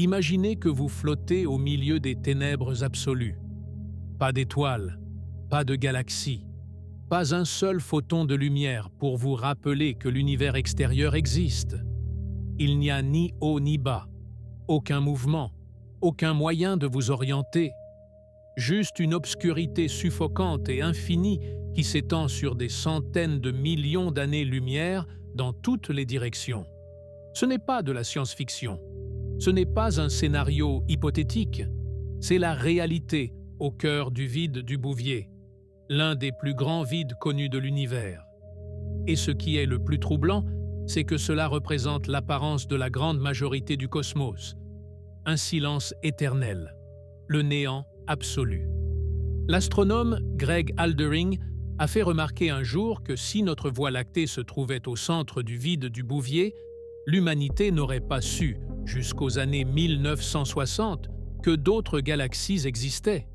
Imaginez que vous flottez au milieu des ténèbres absolues. Pas d'étoiles, pas de galaxies, pas un seul photon de lumière pour vous rappeler que l'univers extérieur existe. Il n'y a ni haut ni bas, aucun mouvement, aucun moyen de vous orienter. Juste une obscurité suffocante et infinie qui s'étend sur des centaines de millions d'années-lumière dans toutes les directions. Ce n'est pas de la science-fiction. Ce n'est pas un scénario hypothétique. C'est la réalité au cœur du vide du Bouvier, l'un des plus grands vides connus de l'univers. Et ce qui est le plus troublant, c'est que cela représente l'apparence de la grande majorité du cosmos. Un silence éternel, le néant absolu. L'astronome Greg Aldering a fait remarquer un jour que si notre Voie lactée se trouvait au centre du vide du Bouvier, l'humanité n'aurait pas su, jusqu'aux années 1960, que d'autres galaxies existaient.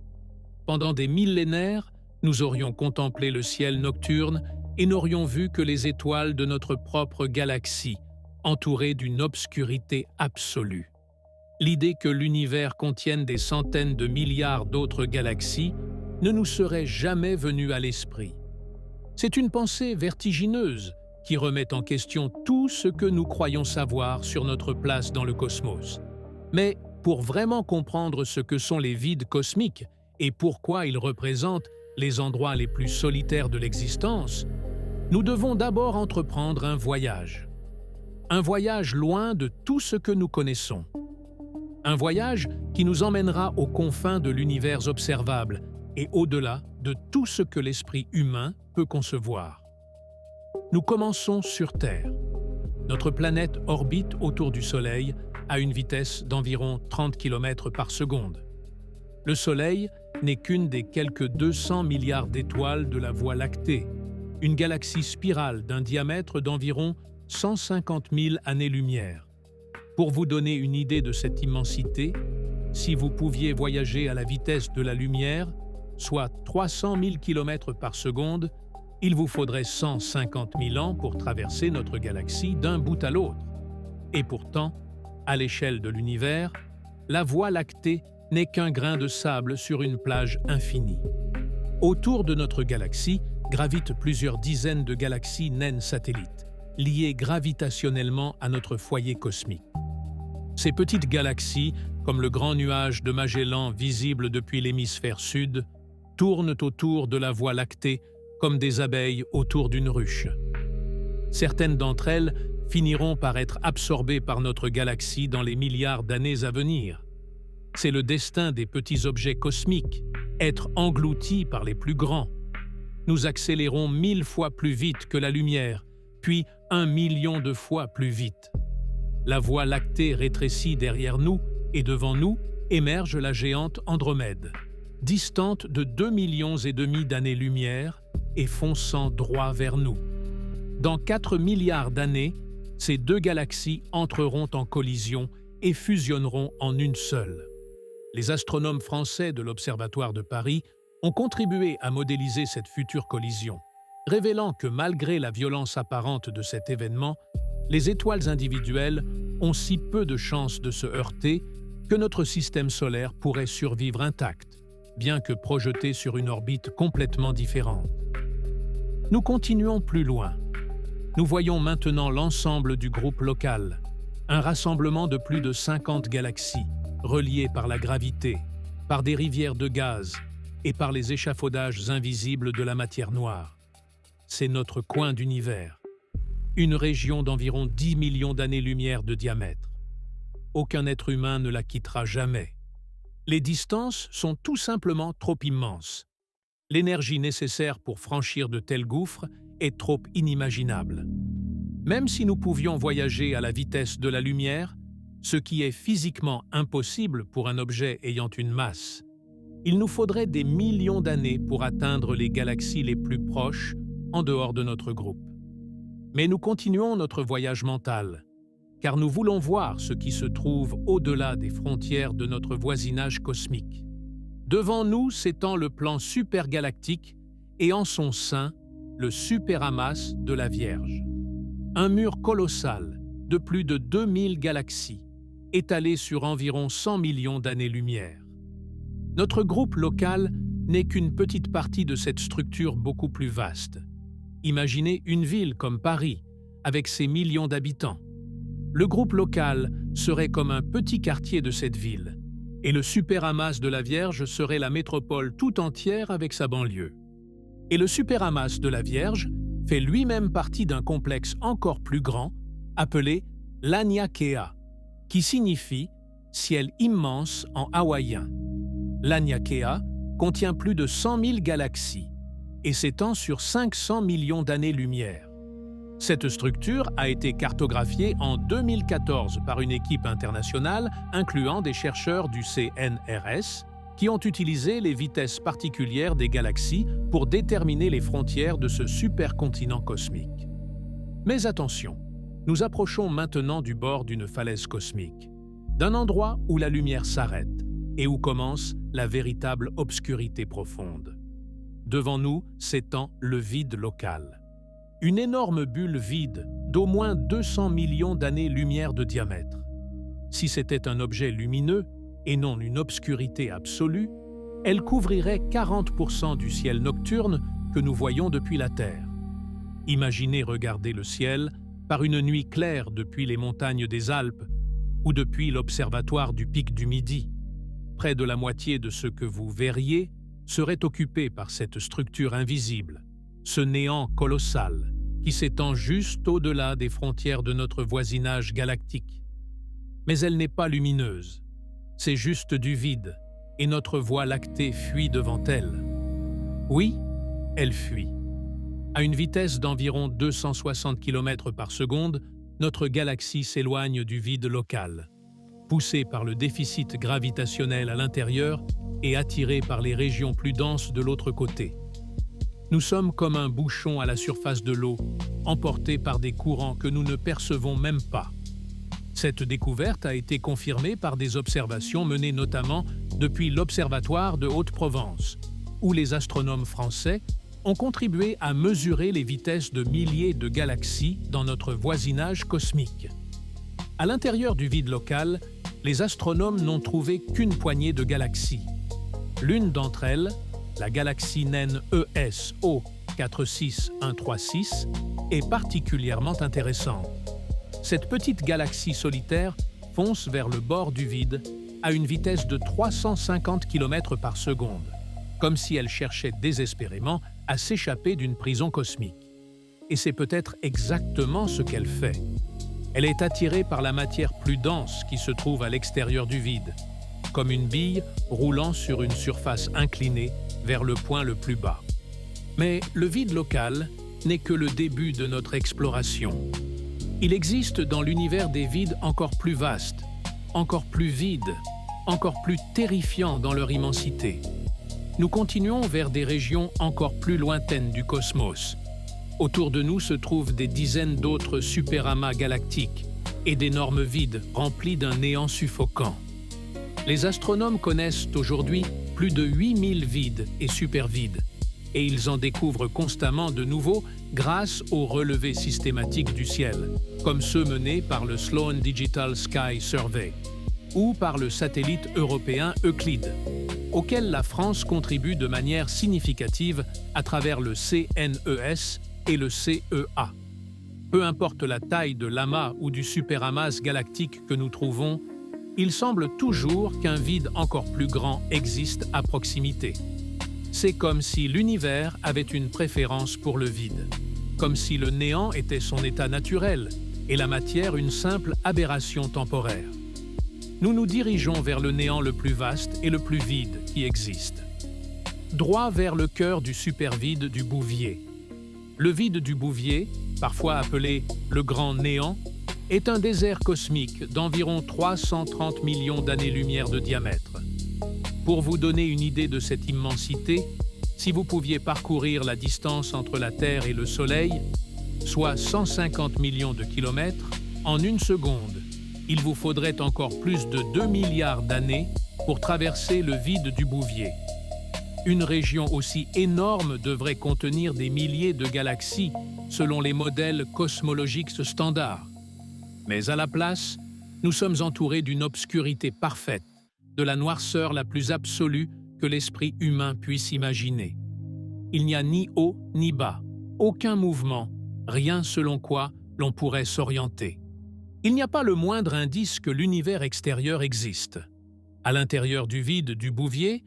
Pendant des millénaires, nous aurions contemplé le ciel nocturne et n'aurions vu que les étoiles de notre propre galaxie, entourées d'une obscurité absolue. L'idée que l'univers contienne des centaines de milliards d'autres galaxies ne nous serait jamais venue à l'esprit. C'est une pensée vertigineuse qui remet en question tout ce que nous croyons savoir sur notre place dans le cosmos. Mais pour vraiment comprendre ce que sont les vides cosmiques et pourquoi ils représentent les endroits les plus solitaires de l'existence, nous devons d'abord entreprendre un voyage. Un voyage loin de tout ce que nous connaissons. Un voyage qui nous emmènera aux confins de l'univers observable et au-delà de tout ce que l'esprit humain peut concevoir. Nous commençons sur Terre. Notre planète orbite autour du Soleil à une vitesse d'environ 30 km par seconde. Le Soleil n'est qu'une des quelques 200 milliards d'étoiles de la Voie lactée, une galaxie spirale d'un diamètre d'environ 150 000 années-lumière. Pour vous donner une idée de cette immensité, si vous pouviez voyager à la vitesse de la lumière, soit 300 000 km par seconde, il vous faudrait 150 000 ans pour traverser notre galaxie d'un bout à l'autre. Et pourtant, à l'échelle de l'univers, la Voie lactée n'est qu'un grain de sable sur une plage infinie. Autour de notre galaxie gravitent plusieurs dizaines de galaxies naines satellites, liées gravitationnellement à notre foyer cosmique. Ces petites galaxies, comme le grand nuage de Magellan visible depuis l'hémisphère sud, tournent autour de la Voie lactée comme des abeilles autour d'une ruche. Certaines d'entre elles finiront par être absorbées par notre galaxie dans les milliards d'années à venir. C'est le destin des petits objets cosmiques, être engloutis par les plus grands. Nous accélérons 1000 fois plus vite que la lumière, puis 1 million de fois plus vite. La Voie lactée rétrécit derrière nous et devant nous émerge la géante Andromède, distante de 2,5 millions d'années-lumière et fonçant droit vers nous. Dans 4 milliards d'années, ces deux galaxies entreront en collision et fusionneront en une seule. Les astronomes français de l'Observatoire de Paris ont contribué à modéliser cette future collision, révélant que malgré la violence apparente de cet événement, les étoiles individuelles ont si peu de chances de se heurter que notre système solaire pourrait survivre intact, bien que projeté sur une orbite complètement différente. Nous continuons plus loin. Nous voyons maintenant l'ensemble du groupe local, un rassemblement de plus de 50 galaxies, reliées par la gravité, par des rivières de gaz et par les échafaudages invisibles de la matière noire. C'est notre coin d'univers, une région d'environ 10 millions d'années-lumière de diamètre. Aucun être humain ne la quittera jamais. Les distances sont tout simplement trop immenses. L'énergie nécessaire pour franchir de tels gouffres est trop inimaginable. Même si nous pouvions voyager à la vitesse de la lumière, ce qui est physiquement impossible pour un objet ayant une masse, il nous faudrait des millions d'années pour atteindre les galaxies les plus proches en dehors de notre groupe. Mais nous continuons notre voyage mental, car nous voulons voir ce qui se trouve au-delà des frontières de notre voisinage cosmique. Devant nous s'étend le plan supergalactique et en son sein, le superamas de la Vierge. Un mur colossal de plus de 2000 galaxies, étalée sur environ 100 millions d'années-lumière. Notre groupe local n'est qu'une petite partie de cette structure beaucoup plus vaste. Imaginez une ville comme Paris, avec ses millions d'habitants. Le groupe local serait comme un petit quartier de cette ville, et le superamas de la Vierge serait la métropole tout entière avec sa banlieue. Et le superamas de la Vierge fait lui-même partie d'un complexe encore plus grand, appelé l'Aniakea, qui signifie « ciel immense » en hawaïen. L'Aniakea contient plus de 100 000 galaxies et s'étend sur 500 millions d'années-lumière. Cette structure a été cartographiée en 2014 par une équipe internationale incluant des chercheurs du CNRS qui ont utilisé les vitesses particulières des galaxies pour déterminer les frontières de ce supercontinent cosmique. Mais attention, nous approchons maintenant du bord d'une falaise cosmique, d'un endroit où la lumière s'arrête et où commence la véritable obscurité profonde. Devant nous s'étend le vide local. Une énorme bulle vide d'au moins 200 millions d'années-lumière de diamètre. Si c'était un objet lumineux et non une obscurité absolue, elle couvrirait 40% du ciel nocturne que nous voyons depuis la Terre. Imaginez regarder le ciel par une nuit claire depuis les montagnes des Alpes ou depuis l'observatoire du Pic du Midi. Près de la moitié de ce que vous verriez serait occupé par cette structure invisible, ce néant colossal qui s'étend juste au-delà des frontières de notre voisinage galactique. Mais elle n'est pas lumineuse, c'est juste du vide, et notre Voie lactée fuit devant elle. Oui, elle fuit. À une vitesse d'environ 260 km par seconde, notre galaxie s'éloigne du vide local, poussée par le déficit gravitationnel à l'intérieur et attirée par les régions plus denses de l'autre côté. Nous sommes comme un bouchon à la surface de l'eau, emporté par des courants que nous ne percevons même pas. Cette découverte a été confirmée par des observations menées notamment depuis l'Observatoire de Haute-Provence, où les astronomes français ont contribué à mesurer les vitesses de milliers de galaxies dans notre voisinage cosmique. À l'intérieur du vide local, les astronomes n'ont trouvé qu'une poignée de galaxies. L'une d'entre elles, la galaxie naine ESO 46136, est particulièrement intéressante. Cette petite galaxie solitaire fonce vers le bord du vide à une vitesse de 350 km par seconde, comme si elle cherchait désespérément à s'échapper d'une prison cosmique. Et c'est peut-être exactement ce qu'elle fait. Elle est attirée par la matière plus dense qui se trouve à l'extérieur du vide, comme une bille roulant sur une surface inclinée vers le point le plus bas. Mais le vide local n'est que le début de notre exploration. Il existe dans l'univers des vides encore plus vastes, encore plus vides, encore plus terrifiants dans leur immensité. Nous continuons vers des régions encore plus lointaines du cosmos. Autour de nous se trouvent des dizaines d'autres superamas galactiques et d'énormes vides remplis d'un néant suffocant. Les astronomes connaissent aujourd'hui plus de 8000 vides et supervides, et ils en découvrent constamment de nouveaux grâce aux relevés systématiques du ciel, comme ceux menés par le Sloan Digital Sky Survey ou par le satellite européen Euclide, auquel la France contribue de manière significative à travers le CNES et le CEA. Peu importe la taille de l'amas ou du superamas galactique que nous trouvons, il semble toujours qu'un vide encore plus grand existe à proximité. C'est comme si l'univers avait une préférence pour le vide, comme si le néant était son état naturel et la matière une simple aberration temporaire. Nous nous dirigeons vers le néant le plus vaste et le plus vide qui existe. Droit vers le cœur du supervide du Bouvier. Le vide du Bouvier, parfois appelé le Grand Néant, est un désert cosmique d'environ 330 millions d'années-lumière de diamètre. Pour vous donner une idée de cette immensité, si vous pouviez parcourir la distance entre la Terre et le Soleil, soit 150 millions de kilomètres, en une seconde, il vous faudrait encore plus de 2 milliards d'années pour traverser le vide du Bouvier. Une région aussi énorme devrait contenir des milliers de galaxies selon les modèles cosmologiques standards. Mais à la place, Nous sommes entourés d'une obscurité parfaite, de la noirceur la plus absolue que l'esprit humain puisse imaginer. Il n'y a ni haut ni bas, aucun mouvement, rien selon quoi l'on pourrait s'orienter. Il n'y a pas le moindre indice que l'univers extérieur existe. À l'intérieur du vide du Bouvier,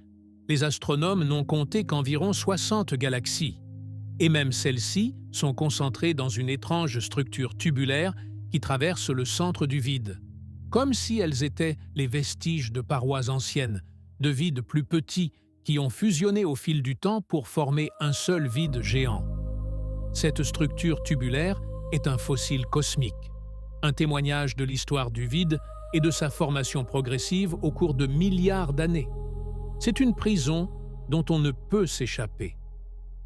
les astronomes n'ont compté qu'environ 60 galaxies, et même celles-ci sont concentrées dans une étrange structure tubulaire qui traverse le centre du vide, comme si elles étaient les vestiges de parois anciennes, de vides plus petits qui ont fusionné au fil du temps pour former un seul vide géant. Cette structure tubulaire est un fossile cosmique, un témoignage de l'histoire du vide et de sa formation progressive au cours de milliards d'années. C'est une prison dont on ne peut s'échapper.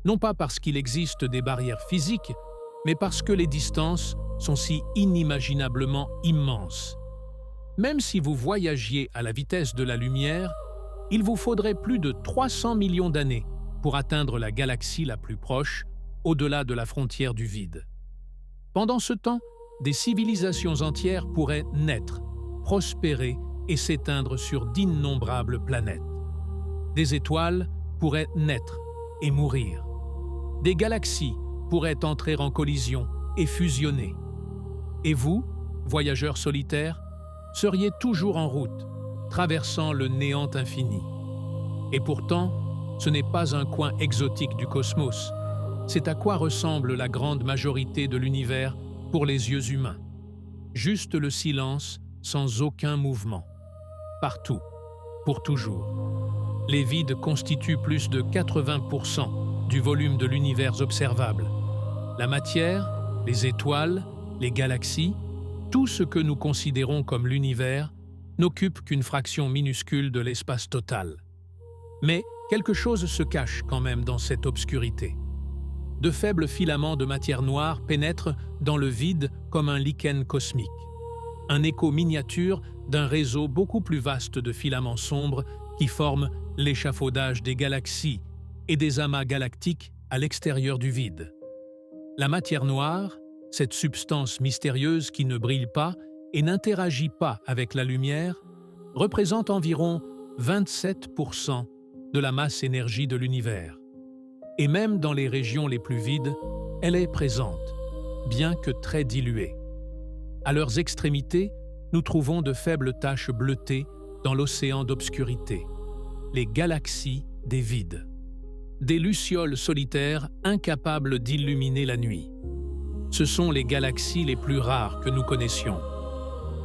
Non pas parce qu'il existe des barrières physiques, mais parce que les distances sont si inimaginablement immenses. Même si vous voyagiez à la vitesse de la lumière, il vous faudrait plus de 300 millions d'années pour atteindre la galaxie la plus proche, au-delà de la frontière du vide. Pendant ce temps, des civilisations entières pourraient naître, prospérer et s'éteindre sur d'innombrables planètes. Des étoiles pourraient naître et mourir. Des galaxies pourraient entrer en collision et fusionner. Et vous, voyageurs solitaires, seriez toujours en route, traversant le néant infini. Et pourtant, ce n'est pas un coin exotique du cosmos. C'est à quoi ressemble la grande majorité de l'univers pour les yeux humains. Juste le silence sans aucun mouvement. Partout, pour toujours. Les vides constituent plus de 80% du volume de l'univers observable. La matière, les étoiles, les galaxies, tout ce que nous considérons comme l'univers n'occupe qu'une fraction minuscule de l'espace total. Mais quelque chose se cache quand même dans cette obscurité. De faibles filaments de matière noire pénètrent dans le vide comme un lichen cosmique. Un écho miniature d'un réseau beaucoup plus vaste de filaments sombres qui forment l'échafaudage des galaxies et des amas galactiques à l'extérieur du vide. La matière noire, cette substance mystérieuse qui ne brille pas et n'interagit pas avec la lumière, représente environ 27% de la masse énergie de l'univers. Et même dans les régions les plus vides, elle est présente, bien que très diluée. À leurs extrémités, nous trouvons de faibles taches bleutées dans l'océan d'obscurité, les galaxies des vides. Des lucioles solitaires incapables d'illuminer la nuit. Ce sont les galaxies les plus rares que nous connaissions,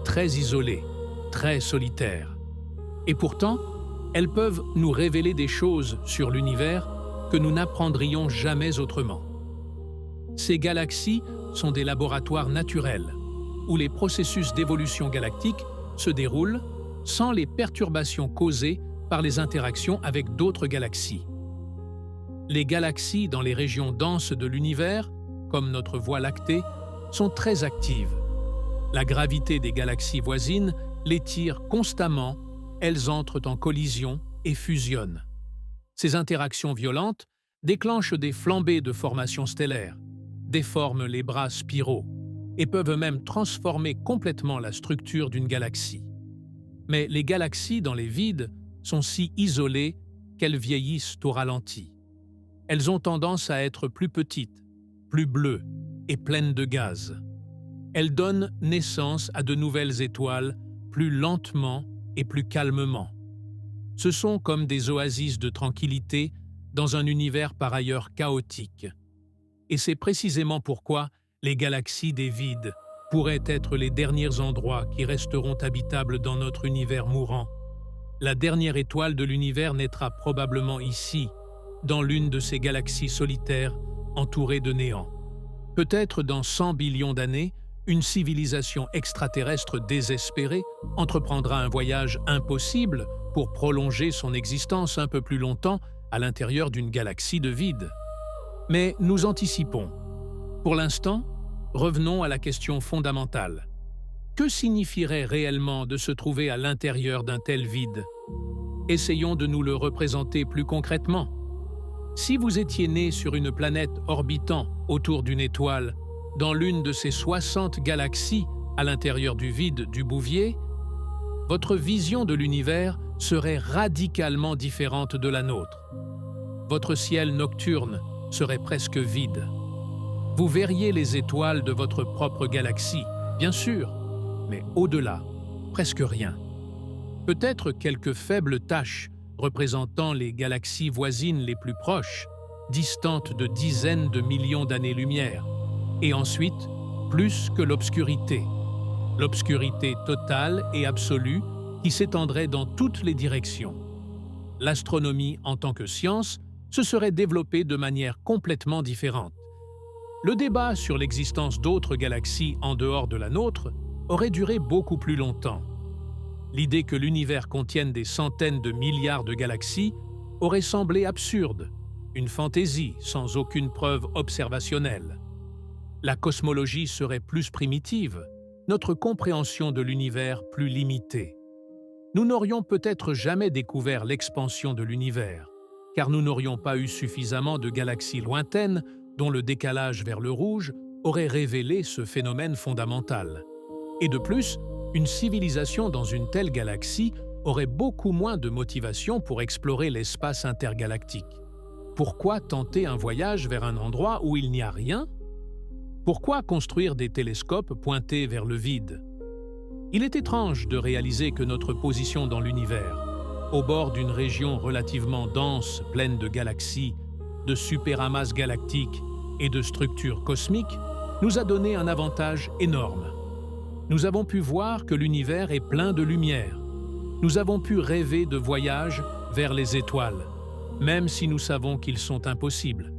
très isolées, très solitaires. Et pourtant, elles peuvent nous révéler des choses sur l'univers que nous n'apprendrions jamais autrement. Ces galaxies sont des laboratoires naturels, où les processus d'évolution galactique se déroulent sans les perturbations causées par les interactions avec d'autres galaxies. Les galaxies dans les régions denses de l'univers, comme notre Voie lactée, sont très actives. La gravité des galaxies voisines les tire constamment, elles entrent en collision et fusionnent. Ces interactions violentes déclenchent des flambées de formations stellaires, déforment les bras spiraux et peuvent même transformer complètement la structure d'une galaxie. Mais les galaxies dans les vides sont si isolées qu'elles vieillissent au ralenti. Elles ont tendance à être plus petites, plus bleues et pleines de gaz. Elles donnent naissance à de nouvelles étoiles plus lentement et plus calmement. Ce sont comme des oasis de tranquillité dans un univers par ailleurs chaotique. Et c'est précisément pourquoi les galaxies des vides pourraient être les derniers endroits qui resteront habitables dans notre univers mourant. La dernière étoile de l'univers naîtra probablement ici, dans l'une de ces galaxies solitaires entourées de néant. Peut-être dans 100 billions d'années, une civilisation extraterrestre désespérée entreprendra un voyage impossible pour prolonger son existence un peu plus longtemps à l'intérieur d'une galaxie de vide. Mais nous anticipons. Pour l'instant, revenons à la question fondamentale. Que signifierait réellement de se trouver à l'intérieur d'un tel vide? Essayons de nous le représenter plus concrètement. Si vous étiez né sur une planète orbitant autour d'une étoile, dans l'une de ces 60 galaxies à l'intérieur du vide du Bouvier, votre vision de l'univers serait radicalement différente de la nôtre. Votre ciel nocturne serait presque vide. Vous verriez les étoiles de votre propre galaxie, bien sûr, mais au-delà, presque rien. Peut-être quelques faibles taches représentant les galaxies voisines les plus proches, distantes de dizaines de millions d'années-lumière, et ensuite, plus que l'obscurité. L'obscurité totale et absolue qui s'étendrait dans toutes les directions. L'astronomie en tant que science se serait développée de manière complètement différente. Le débat sur l'existence d'autres galaxies en dehors de la nôtre aurait duré beaucoup plus longtemps. L'idée que l'univers contienne des centaines de milliards de galaxies aurait semblé absurde, une fantaisie sans aucune preuve observationnelle. La cosmologie serait plus primitive, notre compréhension de l'univers plus limitée. Nous n'aurions peut-être jamais découvert l'expansion de l'univers, car nous n'aurions pas eu suffisamment de galaxies lointaines dont le décalage vers le rouge aurait révélé ce phénomène fondamental. Et de plus, une civilisation dans une telle galaxie aurait beaucoup moins de motivation pour explorer l'espace intergalactique. Pourquoi tenter un voyage vers un endroit où il n'y a rien ? Pourquoi construire des télescopes pointés vers le vide ? Il est étrange de réaliser que notre position dans l'univers, au bord d'une région relativement dense, pleine de galaxies, de superamas galactiques et de structures cosmiques, nous a donné un avantage énorme. Nous avons pu voir que l'univers est plein de lumière. Nous avons pu rêver de voyages vers les étoiles, même si nous savons qu'ils sont impossibles.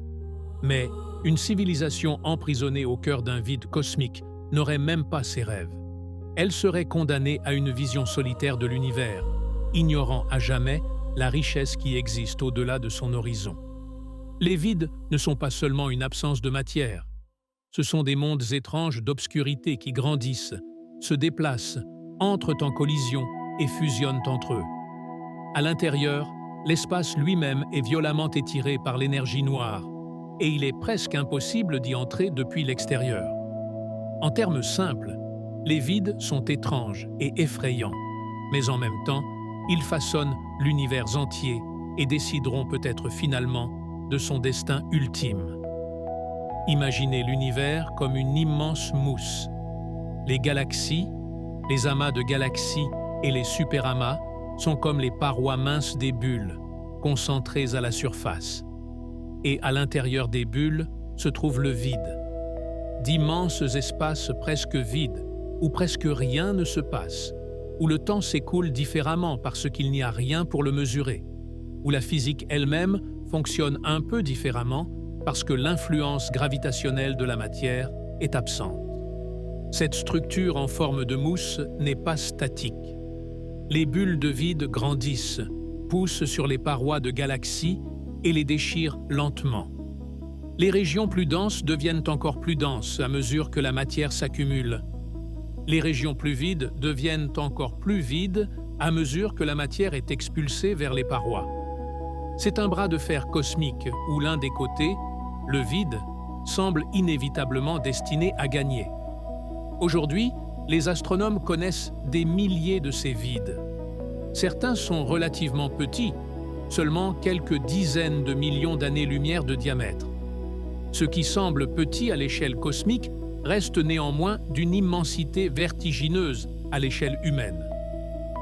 Mais une civilisation emprisonnée au cœur d'un vide cosmique n'aurait même pas ses rêves. Elle serait condamnée à une vision solitaire de l'univers, ignorant à jamais la richesse qui existe au-delà de son horizon. Les vides ne sont pas seulement une absence de matière. Ce sont des mondes étranges d'obscurité qui grandissent, se déplacent, entrent en collision et fusionnent entre eux. À l'intérieur, l'espace lui-même est violemment étiré par l'énergie noire, et il est presque impossible d'y entrer depuis l'extérieur. En termes simples, les vides sont étranges et effrayants, mais en même temps, ils façonnent l'univers entier et décideront peut-être finalement de son destin ultime. Imaginez l'univers comme une immense mousse. Les galaxies, les amas de galaxies et les superamas sont comme les parois minces des bulles, concentrées à la surface. Et à l'intérieur des bulles se trouve le vide. D'immenses espaces presque vides, où presque rien ne se passe, où le temps s'écoule différemment parce qu'il n'y a rien pour le mesurer, où la physique elle-même fonctionne un peu différemment parce que l'influence gravitationnelle de la matière est absente. Cette structure en forme de mousse n'est pas statique. Les bulles de vide grandissent, poussent sur les parois de galaxies et les déchirent lentement. Les régions plus denses deviennent encore plus denses à mesure que la matière s'accumule. Les régions plus vides deviennent encore plus vides à mesure que la matière est expulsée vers les parois. C'est un bras de fer cosmique où l'un des côtés, le vide, semble inévitablement destiné à gagner. Aujourd'hui, les astronomes connaissent des milliers de ces vides. Certains sont relativement petits, seulement quelques dizaines de millions d'années-lumière de diamètre. Ce qui semble petit à l'échelle cosmique reste néanmoins d'une immensité vertigineuse à l'échelle humaine.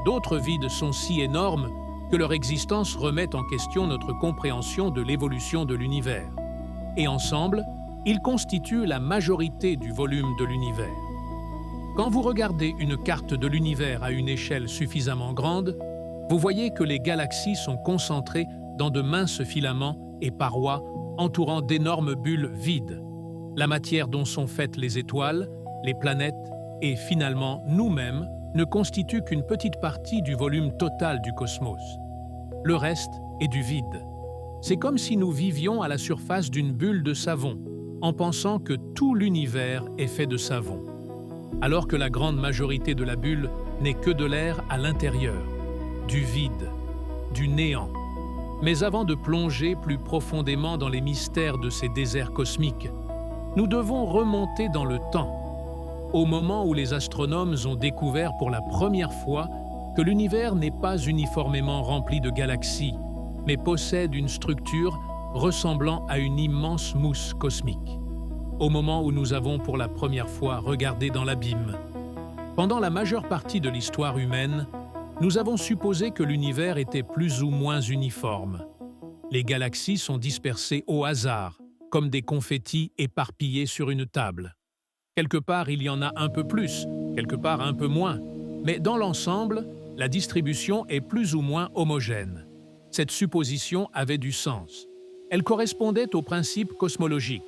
D'autres vides sont si énormes que leur existence remet en question notre compréhension de l'évolution de l'univers. Et ensemble, ils constituent la majorité du volume de l'univers. Quand vous regardez une carte de l'univers à une échelle suffisamment grande, vous voyez que les galaxies sont concentrées dans de minces filaments et parois entourant d'énormes bulles vides, la matière dont sont faites les étoiles, les planètes et finalement nous-mêmes ne constituent qu'une petite partie du volume total du cosmos. Le reste est du vide. C'est comme si nous vivions à la surface d'une bulle de savon, en pensant que tout l'univers est fait de savon, alors que la grande majorité de la bulle n'est que de l'air à l'intérieur, du vide, du néant. Mais avant de plonger plus profondément dans les mystères de ces déserts cosmiques, nous devons remonter dans le temps. au moment où les astronomes ont découvert pour la première fois que l'univers n'est pas uniformément rempli de galaxies, mais possède une structure ressemblant à une immense mousse cosmique. Au moment où nous avons pour la première fois regardé dans l'abîme. Pendant la majeure partie de l'histoire humaine, nous avons supposé que l'univers était plus ou moins uniforme. Les galaxies sont dispersées au hasard, comme des confettis éparpillés sur une table. Quelque part, il y en a un peu plus, quelque part un peu moins, mais dans l'ensemble, la distribution est plus ou moins homogène. Cette supposition avait du sens. Elle correspondait au principe cosmologique,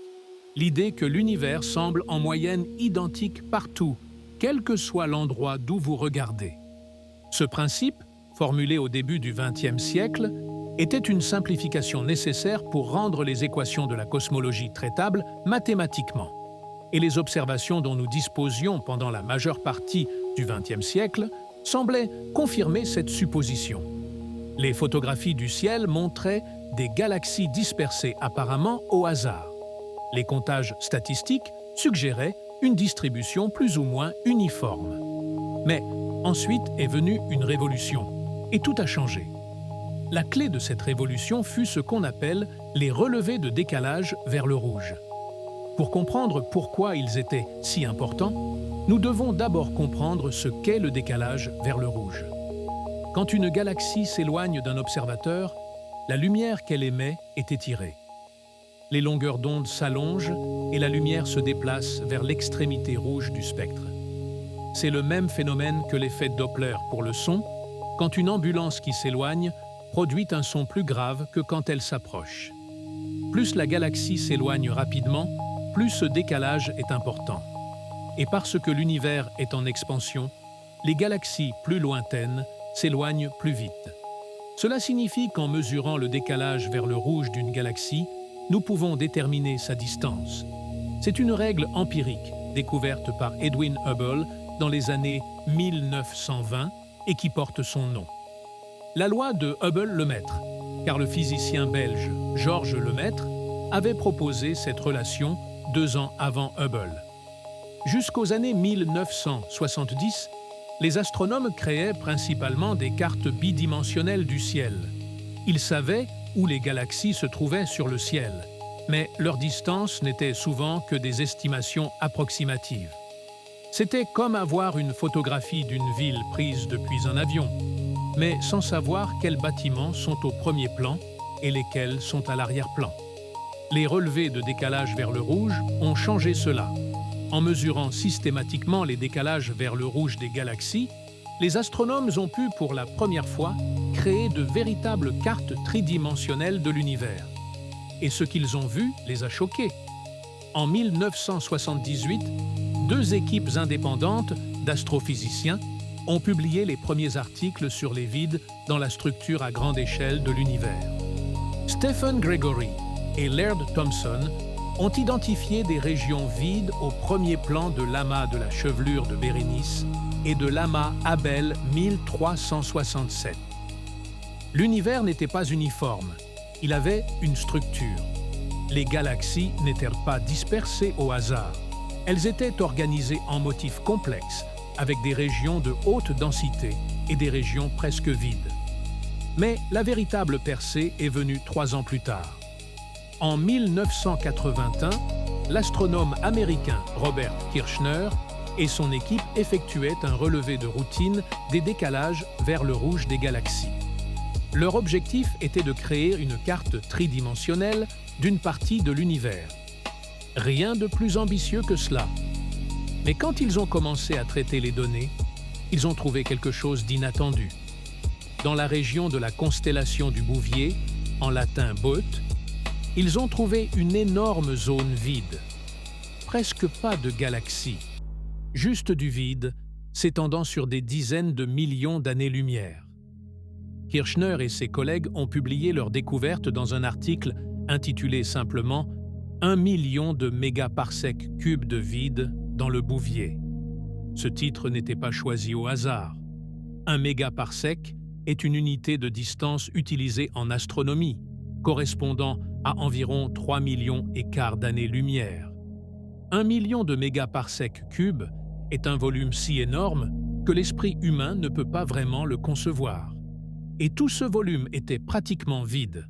l'idée que l'univers semble en moyenne identique partout, quel que soit l'endroit d'où vous regardez. Ce principe, formulé au début du XXe siècle, était une simplification nécessaire pour rendre les équations de la cosmologie traitables mathématiquement. Et les observations dont nous disposions pendant la majeure partie du XXe siècle semblaient confirmer cette supposition. Les photographies du ciel montraient des galaxies dispersées apparemment au hasard. Les comptages statistiques suggéraient une distribution plus ou moins uniforme. Mais ensuite est venue une révolution, et tout a changé. La clé de cette révolution fut ce qu'on appelle les relevés de décalage vers le rouge. Pour comprendre pourquoi ils étaient si importants, nous devons d'abord comprendre ce qu'est le décalage vers le rouge. Quand une galaxie s'éloigne d'un observateur, la lumière qu'elle émet est étirée. Les longueurs d'onde s'allongent et la lumière se déplace vers l'extrémité rouge du spectre. C'est le même phénomène que l'effet Doppler pour le son, quand une ambulance qui s'éloigne produit un son plus grave que quand elle s'approche. Plus la galaxie s'éloigne rapidement, plus ce décalage est important. Et parce que l'univers est en expansion, les galaxies plus lointaines s'éloignent plus vite. Cela signifie qu'en mesurant le décalage vers le rouge d'une galaxie, nous pouvons déterminer sa distance. C'est une règle empirique découverte par Edwin Hubble dans les années 1920 et qui porte son nom. La loi de Hubble-Lemaître, car le physicien belge Georges Lemaître avait proposé cette relation 2 ans avant Hubble. Jusqu'aux années 1970, les astronomes créaient principalement des cartes bidimensionnelles du ciel. Ils savaient où les galaxies se trouvaient sur le ciel, mais leur distance n'était souvent que des estimations approximatives. C'était comme avoir une photographie d'une ville prise depuis un avion, mais sans savoir quels bâtiments sont au premier plan et lesquels sont à l'arrière-plan. Les relevés de décalage vers le rouge ont changé cela. En mesurant systématiquement les décalages vers le rouge des galaxies, les astronomes ont pu pour la première fois créer de véritables cartes tridimensionnelles de l'univers. Et ce qu'ils ont vu les a choqués. En 1978, 2 équipes indépendantes d'astrophysiciens ont publié les premiers articles sur les vides dans la structure à grande échelle de l'univers. Stephen Gregory et Laird Thompson ont identifié des régions vides au premier plan de l'amas de la chevelure de Bérénice et de l'amas Abell 1367. L'univers n'était pas uniforme, il avait une structure. Les galaxies n'étaient pas dispersées au hasard, elles étaient organisées en motifs complexes, avec des régions de haute densité et des régions presque vides. Mais la véritable percée est venue 3 ans plus tard. En 1981, l'astronome américain Robert Kirshner et son équipe effectuaient un relevé de routine des décalages vers le rouge des galaxies. Leur objectif était de créer une carte tridimensionnelle d'une partie de l'univers. Rien de plus ambitieux que cela. Mais quand ils ont commencé à traiter les données, ils ont trouvé quelque chose d'inattendu. Dans la région de la constellation du Bouvier, en latin Boët, ils ont trouvé une énorme zone vide. Presque pas de galaxies, juste du vide, s'étendant sur des dizaines de millions d'années-lumière. Kirshner et ses collègues ont publié leur découverte dans un article intitulé simplement « 1 million de mégaparsecs cubes de vide dans le Bouvier ». Ce titre n'était pas choisi au hasard. 1 mégaparsec est une unité de distance utilisée en astronomie, correspondant à environ 3 millions et quart d'années-lumière. 1 million de mégaparsecs cubes est un volume si énorme que l'esprit humain ne peut pas vraiment le concevoir. Et tout ce volume était pratiquement vide.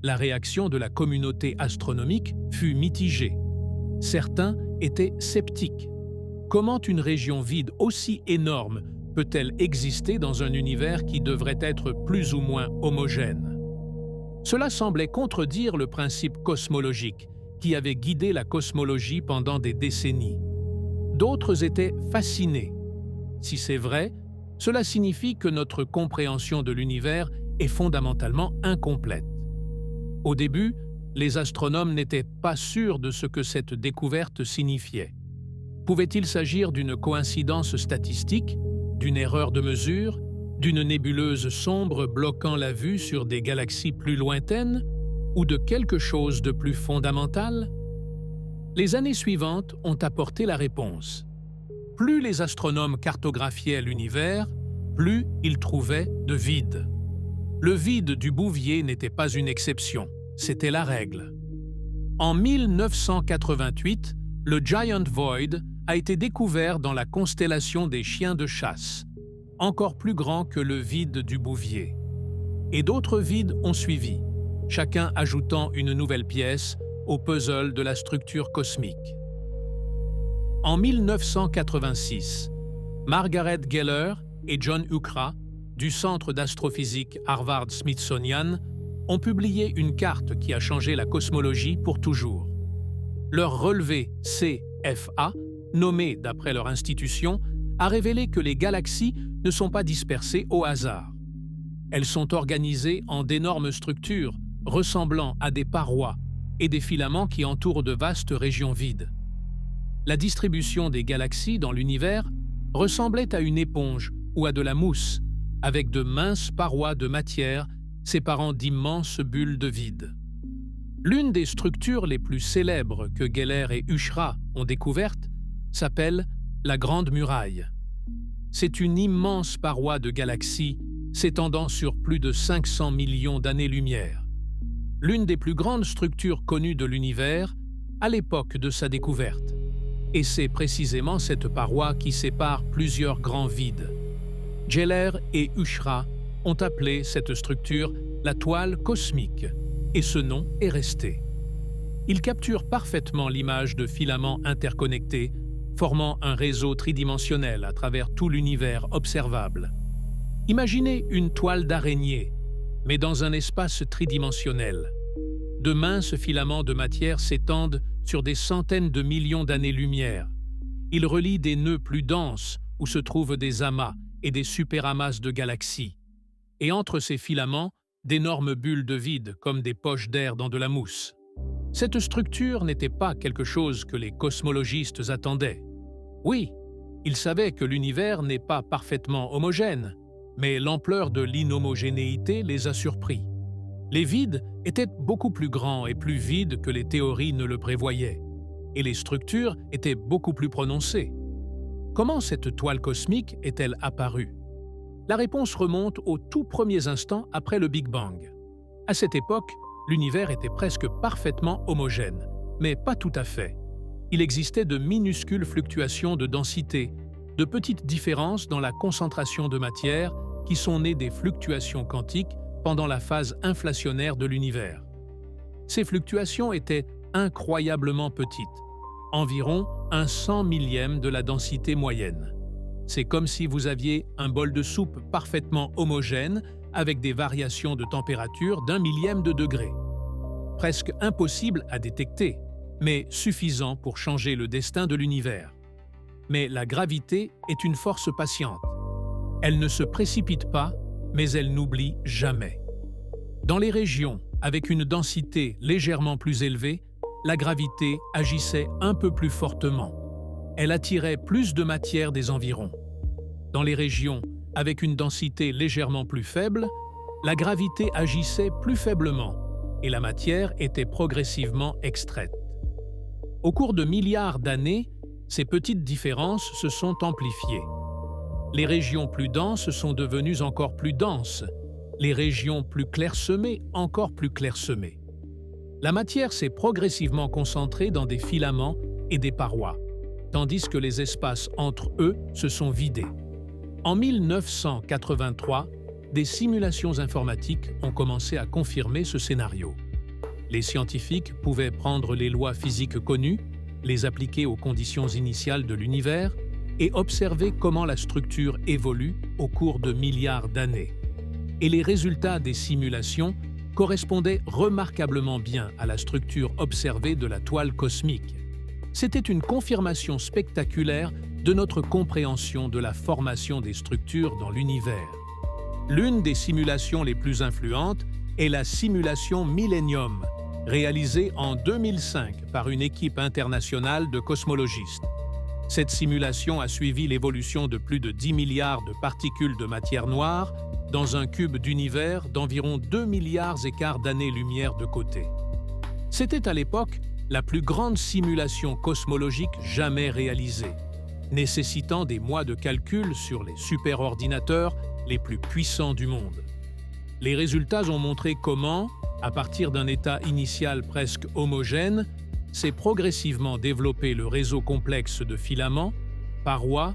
La réaction de la communauté astronomique fut mitigée. Certains étaient sceptiques. Comment une région vide aussi énorme peut-elle exister dans un univers qui devrait être plus ou moins homogène? Cela semblait contredire le principe cosmologique qui avait guidé la cosmologie pendant des décennies. D'autres étaient fascinés. Si c'est vrai, cela signifie que notre compréhension de l'univers est fondamentalement incomplète. Au début, les astronomes n'étaient pas sûrs de ce que cette découverte signifiait. Pouvait-il s'agir d'une coïncidence statistique, d'une erreur de mesure, d'une nébuleuse sombre bloquant la vue sur des galaxies plus lointaines, ou de quelque chose de plus fondamental? Les années suivantes ont apporté la réponse. Plus les astronomes cartographiaient l'univers, plus ils trouvaient de vide. Le vide du Bouvier n'était pas une exception, c'était la règle. En 1988, le Giant Void a été découvert dans la constellation des chiens de chasse, encore plus grand que le vide du Bouvier. Et d'autres vides ont suivi, chacun ajoutant une nouvelle pièce au puzzle de la structure cosmique. En 1986, Margaret Geller et John Huchra, du Centre d'astrophysique Harvard-Smithsonian, ont publié une carte qui a changé la cosmologie pour toujours. Leur relevé CFA, nommé d'après leur institution, a révélé que les galaxies ne sont pas dispersées au hasard. Elles sont organisées en d'énormes structures ressemblant à des parois et des filaments qui entourent de vastes régions vides. La distribution des galaxies dans l'univers ressemblait à une éponge ou à de la mousse, avec de minces parois de matière séparant d'immenses bulles de vide. L'une des structures les plus célèbres que Geller et Huchra ont découvertes s'appelle la Grande Muraille. C'est une immense paroi de galaxies s'étendant sur plus de 500 millions d'années-lumière. L'une des plus grandes structures connues de l'univers à l'époque de sa découverte. Et c'est précisément cette paroi qui sépare plusieurs grands vides. Geller et Huchra ont appelé cette structure la toile cosmique, et ce nom est resté. Il capture parfaitement l'image de filaments interconnectés, formant un réseau tridimensionnel à travers tout l'univers observable. Imaginez une toile d'araignée, mais dans un espace tridimensionnel. De minces filaments de matière s'étendent sur des centaines de millions d'années-lumière. Ils relient des nœuds plus denses où se trouvent des amas et des superamas de galaxies. Et entre ces filaments, d'énormes bulles de vide comme des poches d'air dans de la mousse. Cette structure n'était pas quelque chose que les cosmologistes attendaient. Oui, ils savaient que l'univers n'est pas parfaitement homogène, mais l'ampleur de l'inhomogénéité les a surpris. Les vides étaient beaucoup plus grands et plus vides que les théories ne le prévoyaient, et les structures étaient beaucoup plus prononcées. Comment cette toile cosmique est-elle apparue? La réponse remonte aux tout premiers instants après le Big Bang. À cette époque, l'univers était presque parfaitement homogène, mais pas tout à fait. Il existait de minuscules fluctuations de densité, de petites différences dans la concentration de matière qui sont nées des fluctuations quantiques pendant la phase inflationnaire de l'univers. Ces fluctuations étaient incroyablement petites, environ un 100 millième de la densité moyenne. C'est comme si vous aviez un bol de soupe parfaitement homogène avec des variations de température d'1 millième de degré. Presque impossible à détecter, mais suffisant pour changer le destin de l'univers. Mais la gravité est une force patiente. Elle ne se précipite pas, mais elle n'oublie jamais. Dans les régions avec une densité légèrement plus élevée, la gravité agissait un peu plus fortement. Elle attirait plus de matière des environs. Dans les régions avec une densité légèrement plus faible, la gravité agissait plus faiblement et la matière était progressivement extraite. Au cours de milliards d'années, ces petites différences se sont amplifiées. Les régions plus denses sont devenues encore plus denses, les régions plus clairsemées encore plus clairsemées. La matière s'est progressivement concentrée dans des filaments et des parois. tandis que les espaces entre eux se sont vidés. En 1983, des simulations informatiques ont commencé à confirmer ce scénario. Les scientifiques pouvaient prendre les lois physiques connues, les appliquer aux conditions initiales de l'univers et observer comment la structure évolue au cours de milliards d'années. Et les résultats des simulations correspondaient remarquablement bien à la structure observée de la toile cosmique. C'était une confirmation spectaculaire de notre compréhension de la formation des structures dans l'univers. L'une des simulations les plus influentes est la simulation Millennium, réalisée en 2005 par une équipe internationale de cosmologistes. Cette simulation a suivi l'évolution de plus de 10 milliards de particules de matière noire dans un cube d'univers d'environ 2 milliards et quart d'années-lumière de côté. C'était à l'époque la plus grande simulation cosmologique jamais réalisée, nécessitant des mois de calcul sur les superordinateurs les plus puissants du monde. Les résultats ont montré comment, à partir d'un état initial presque homogène, s'est progressivement développé le réseau complexe de filaments, parois,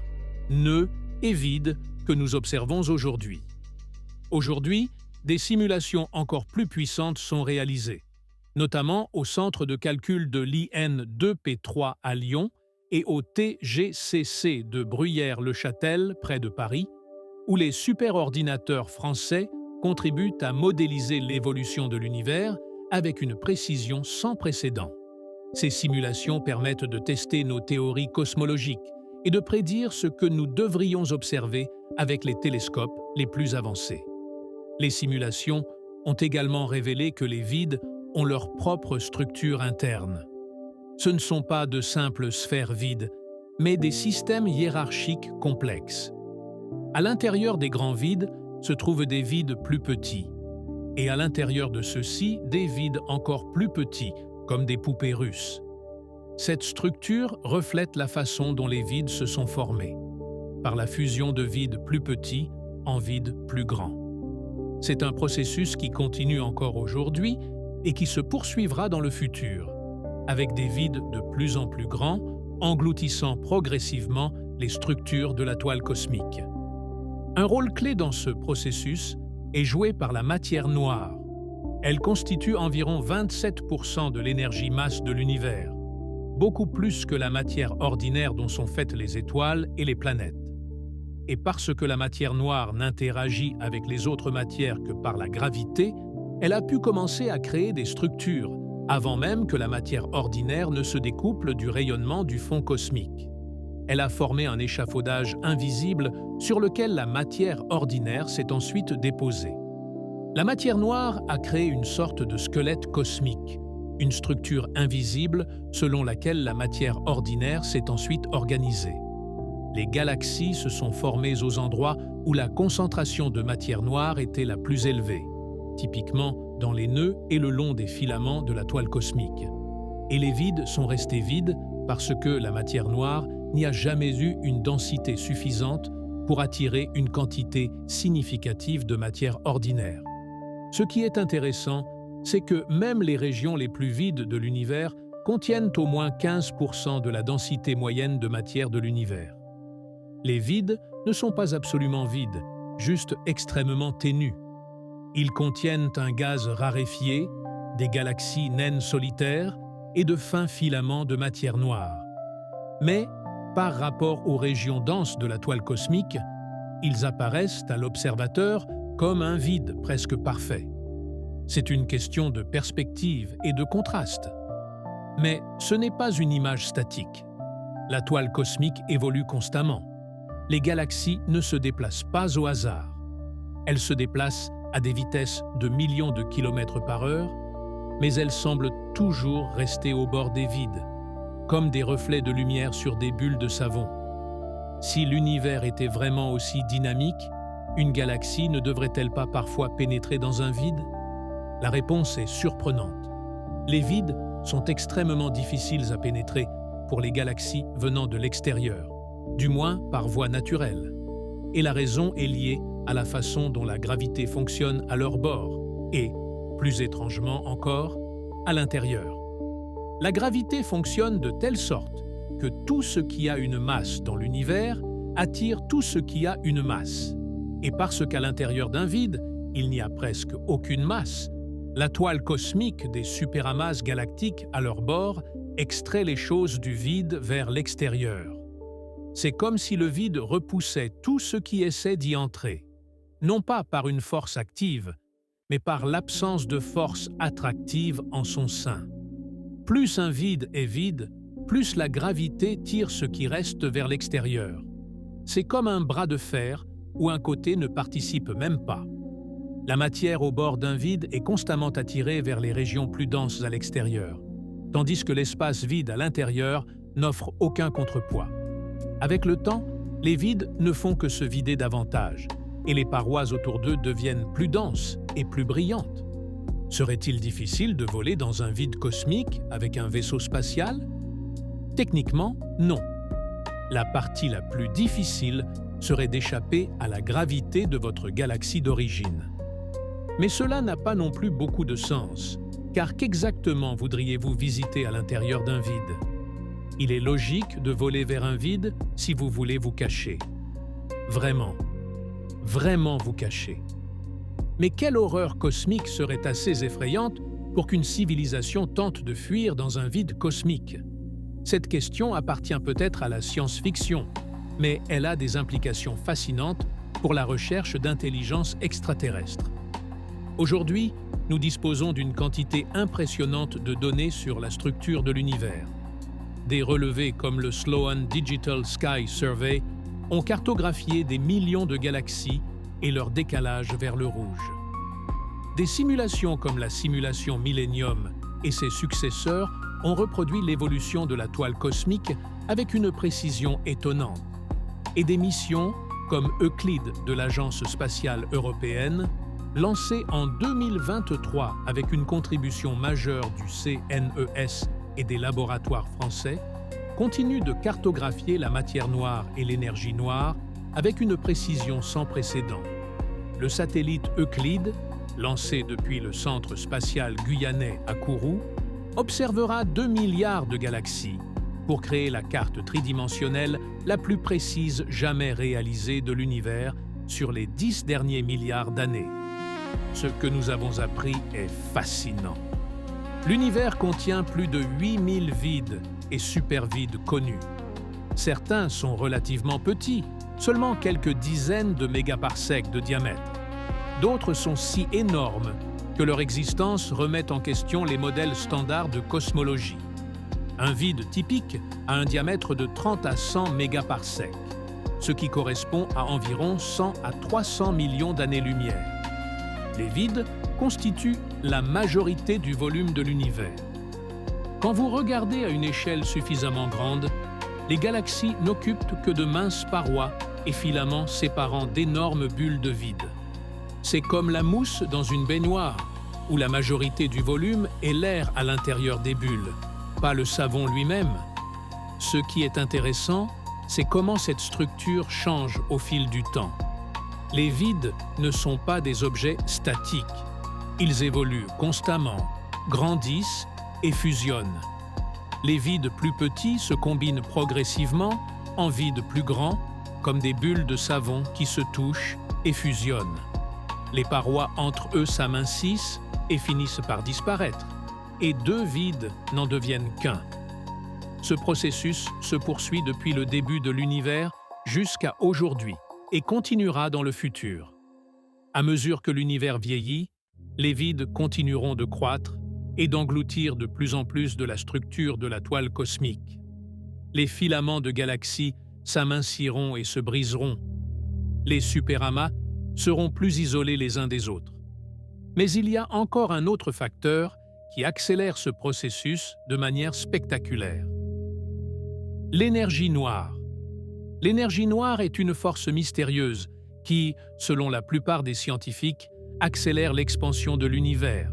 nœuds et vides que nous observons aujourd'hui. Aujourd'hui, des simulations encore plus puissantes sont réalisées, notamment au centre de calcul de l'IN2P3 à Lyon et au TGCC de Bruyères-le-Châtel, près de Paris, où les superordinateurs français contribuent à modéliser l'évolution de l'univers avec une précision sans précédent. Ces simulations permettent de tester nos théories cosmologiques et de prédire ce que nous devrions observer avec les télescopes les plus avancés. Les simulations ont également révélé que les vides ont leur propre structure interne. Ce ne sont pas de simples sphères vides, mais des systèmes hiérarchiques complexes. À l'intérieur des grands vides se trouvent des vides plus petits, et à l'intérieur de ceux-ci, des vides encore plus petits, comme des poupées russes. Cette structure reflète la façon dont les vides se sont formés, par la fusion de vides plus petits en vides plus grands. C'est un processus qui continue encore aujourd'hui et qui se poursuivra dans le futur, avec des vides de plus en plus grands, engloutissant progressivement les structures de la toile cosmique. Un rôle clé dans ce processus est joué par la matière noire. Elle constitue environ 27% de l'énergie-masse de l'univers, beaucoup plus que la matière ordinaire dont sont faites les étoiles et les planètes. Et parce que la matière noire n'interagit avec les autres matières que par la gravité, elle a pu commencer à créer des structures, avant même que la matière ordinaire ne se découple du rayonnement du fond cosmique. Elle a formé un échafaudage invisible sur lequel la matière ordinaire s'est ensuite déposée. La matière noire a créé une sorte de squelette cosmique, une structure invisible selon laquelle la matière ordinaire s'est ensuite organisée. Les galaxies se sont formées aux endroits où la concentration de matière noire était la plus élevée, typiquement dans les nœuds et le long des filaments de la toile cosmique. Et les vides sont restés vides parce que la matière noire n'y a jamais eu une densité suffisante pour attirer une quantité significative de matière ordinaire. Ce qui est intéressant, c'est que même les régions les plus vides de l'univers contiennent au moins 15% de la densité moyenne de matière de l'univers. Les vides ne sont pas absolument vides, juste extrêmement ténus. Ils contiennent un gaz raréfié, des galaxies naines solitaires et de fins filaments de matière noire. Mais, par rapport aux régions denses de la toile cosmique, ils apparaissent à l'observateur comme un vide presque parfait. C'est une question de perspective et de contraste. Mais ce n'est pas une image statique. La toile cosmique évolue constamment. Les galaxies ne se déplacent pas au hasard. Elles se déplacent à des vitesses de millions de kilomètres par heure, mais elles semblent toujours rester au bord des vides, comme des reflets de lumière sur des bulles de savon. Si l'univers était vraiment aussi dynamique, une galaxie ne devrait-elle pas parfois pénétrer dans un vide? La réponse est surprenante. Les vides sont extrêmement difficiles à pénétrer pour les galaxies venant de l'extérieur, du moins par voie naturelle. Et la raison est liée à la façon dont la gravité fonctionne à leur bord et, plus étrangement encore, à l'intérieur. La gravité fonctionne de telle sorte que tout ce qui a une masse dans l'univers attire tout ce qui a une masse. Et parce qu'à l'intérieur d'un vide, il n'y a presque aucune masse, la toile cosmique des superamas galactiques à leur bord extrait les choses du vide vers l'extérieur. C'est comme si le vide repoussait tout ce qui essaie d'y entrer, non pas par une force active, mais par l'absence de force attractive en son sein. Plus un vide est vide, plus la gravité tire ce qui reste vers l'extérieur. C'est comme un bras de fer où un côté ne participe même pas. La matière au bord d'un vide est constamment attirée vers les régions plus denses à l'extérieur, tandis que l'espace vide à l'intérieur n'offre aucun contrepoids. Avec le temps, les vides ne font que se vider davantage, et les parois autour d'eux deviennent plus denses et plus brillantes. Serait-il difficile de voler dans un vide cosmique avec un vaisseau spatial? Techniquement, non. La partie la plus difficile serait d'échapper à la gravité de votre galaxie d'origine. Mais cela n'a pas non plus beaucoup de sens, car qu'exactement voudriez-vous visiter à l'intérieur d'un vide? Il est logique de voler vers un vide si vous voulez vous cacher. Vraiment vous cacher. Mais quelle horreur cosmique serait assez effrayante pour qu'une civilisation tente de fuir dans un vide cosmique? Cette question appartient peut-être à la science-fiction, mais elle a des implications fascinantes pour la recherche d'intelligence extraterrestre. Aujourd'hui, nous disposons d'une quantité impressionnante de données sur la structure de l'univers. Des relevés comme le Sloan Digital Sky Survey ont cartographié des millions de galaxies et leur décalage vers le rouge. Des simulations comme la simulation Millennium et ses successeurs ont reproduit l'évolution de la toile cosmique avec une précision étonnante. Et des missions comme Euclide de l'Agence spatiale européenne, lancée en 2023 avec une contribution majeure du CNES et des laboratoires français, continue de cartographier la matière noire et l'énergie noire avec une précision sans précédent. Le satellite Euclide, lancé depuis le centre spatial guyanais à Kourou, observera 2 milliards de galaxies pour créer la carte tridimensionnelle la plus précise jamais réalisée de l'univers sur les 10 derniers milliards d'années. Ce que nous avons appris est fascinant. L'univers contient plus de 8000 vides et supervides connus. Certains sont relativement petits, seulement quelques dizaines de mégaparsecs de diamètre. D'autres sont si énormes que leur existence remet en question les modèles standards de cosmologie. Un vide typique a un diamètre de 30 à 100 mégaparsecs, ce qui correspond à environ 100 à 300 millions d'années-lumière. Les vides constituent la majorité du volume de l'univers. Quand vous regardez à une échelle suffisamment grande, les galaxies n'occupent que de minces parois et filaments séparant d'énormes bulles de vide. C'est comme la mousse dans une baignoire, où la majorité du volume est l'air à l'intérieur des bulles, pas le savon lui-même. Ce qui est intéressant, c'est comment cette structure change au fil du temps. Les vides ne sont pas des objets statiques. Ils évoluent constamment, grandissent et fusionnent. Les vides plus petits se combinent progressivement en vides plus grands, comme des bulles de savon qui se touchent et fusionnent. Les parois entre eux s'amincissent et finissent par disparaître, et 2 vides n'en deviennent qu'un. Ce processus se poursuit depuis le début de l'univers jusqu'à aujourd'hui et continuera dans le futur. À mesure que l'univers vieillit, les vides continueront de croître et d'engloutir de plus en plus de la structure de la toile cosmique. Les filaments de galaxies s'aminciront et se briseront. Les superamas seront plus isolés les uns des autres. Mais il y a encore un autre facteur qui accélère ce processus de manière spectaculaire. L'énergie noire. L'énergie noire est une force mystérieuse qui, selon la plupart des scientifiques, accélère l'expansion de l'univers.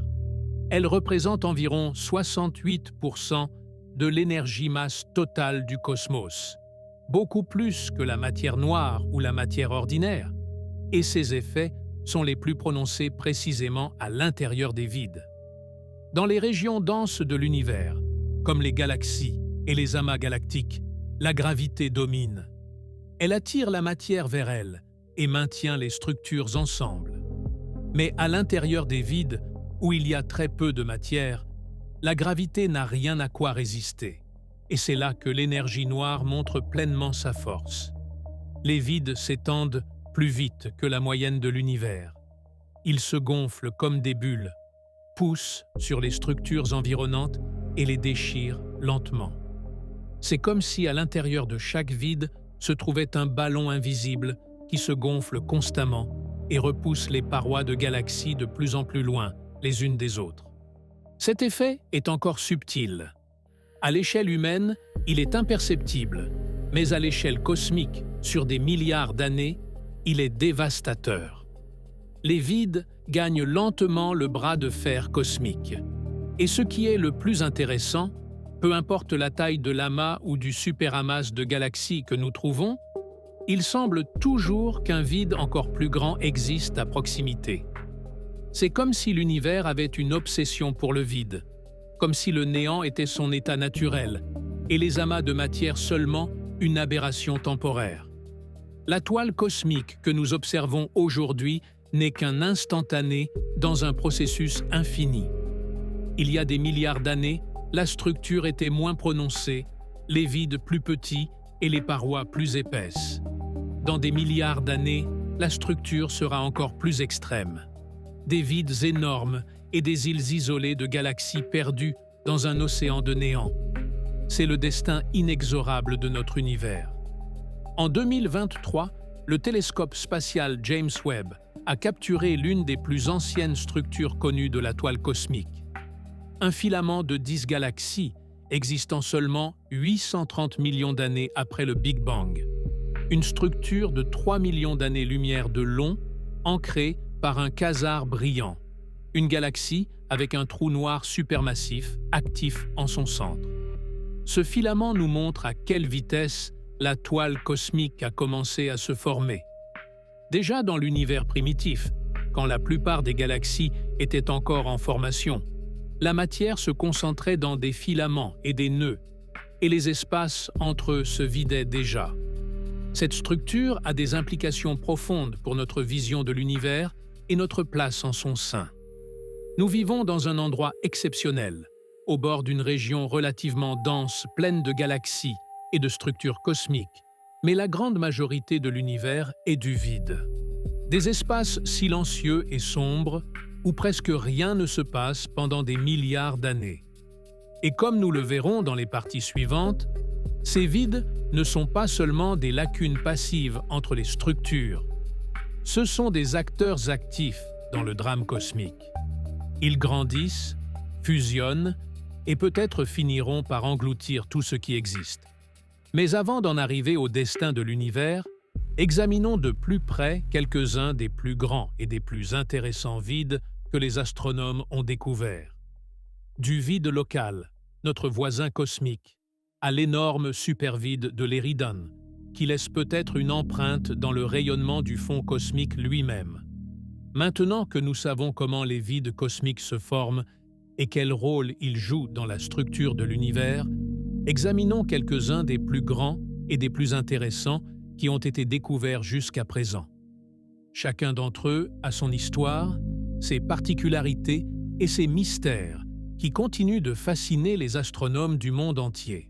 Elle représente environ 68% de l'énergie-masse totale du cosmos, beaucoup plus que la matière noire ou la matière ordinaire, et ses effets sont les plus prononcés précisément à l'intérieur des vides. Dans les régions denses de l'univers, comme les galaxies et les amas galactiques, La gravité domine. Elle attire la matière vers elle et maintient les structures ensemble. Mais à l'intérieur des vides, où il y a très peu de matière, la gravité n'a rien à quoi résister. Et c'est là que l'énergie noire montre pleinement sa force. Les vides s'étendent plus vite que la moyenne de l'univers. Ils se gonflent comme des bulles, poussent sur les structures environnantes et les déchirent lentement. C'est comme si à l'intérieur de chaque vide se trouvait un ballon invisible qui se gonfle constamment et repousse les parois de galaxies de plus en plus loin les unes des autres. Cet effet est encore subtil. À l'échelle humaine, il est imperceptible, mais à l'échelle cosmique, sur des milliards d'années, il est dévastateur. Les vides gagnent lentement le bras de fer cosmique. Et ce qui est le plus intéressant, peu importe la taille de l'amas ou du superamas de galaxies que nous trouvons, il semble toujours qu'un vide encore plus grand existe à proximité. C'est comme si l'univers avait une obsession pour le vide, comme si le néant était son état naturel, et les amas de matière seulement une aberration temporaire. La toile cosmique que nous observons aujourd'hui n'est qu'un instantané dans un processus infini. Il y a des milliards d'années, la structure était moins prononcée, les vides plus petits et les parois plus épaisses. Dans des milliards d'années, la structure sera encore plus extrême. Des vides énormes et des îles isolées de galaxies perdues dans un océan de néant. C'est le destin inexorable de notre univers. En 2023, le télescope spatial James Webb a capturé l'une des plus anciennes structures connues de la toile cosmique. Un filament de 10 galaxies existant seulement 830 millions d'années après le Big Bang. Une structure de 3 millions d'années-lumière de long, ancrée par un quasar brillant. Une galaxie avec un trou noir supermassif actif en son centre. Ce filament nous montre à quelle vitesse la toile cosmique a commencé à se former. Déjà dans l'univers primitif, quand la plupart des galaxies étaient encore en formation, la matière se concentrait dans des filaments et des nœuds, et les espaces entre eux se vidaient déjà. Cette structure a des implications profondes pour notre vision de l'univers et notre place en son sein. Nous vivons dans un endroit exceptionnel, au bord d'une région relativement dense, pleine de galaxies et de structures cosmiques, mais la grande majorité de l'univers est du vide. Des espaces silencieux et sombres où presque rien ne se passe pendant des milliards d'années. Et comme nous le verrons dans les parties suivantes, ces vides ne sont pas seulement des lacunes passives entre les structures, ce sont des acteurs actifs dans le drame cosmique. Ils grandissent, fusionnent et peut-être finiront par engloutir tout ce qui existe. Mais avant d'en arriver au destin de l'univers, examinons de plus près quelques-uns des plus grands et des plus intéressants vides que les astronomes ont découverts. Du vide local, notre voisin cosmique, à l'énorme supervide de l'Éridan, qui laisse peut-être une empreinte dans le rayonnement du fond cosmique lui-même. Maintenant que nous savons comment les vides cosmiques se forment et quel rôle ils jouent dans la structure de l'univers, examinons quelques-uns des plus grands et des plus intéressants qui ont été découverts jusqu'à présent. Chacun d'entre eux a son histoire, ses particularités et ses mystères qui continuent de fasciner les astronomes du monde entier.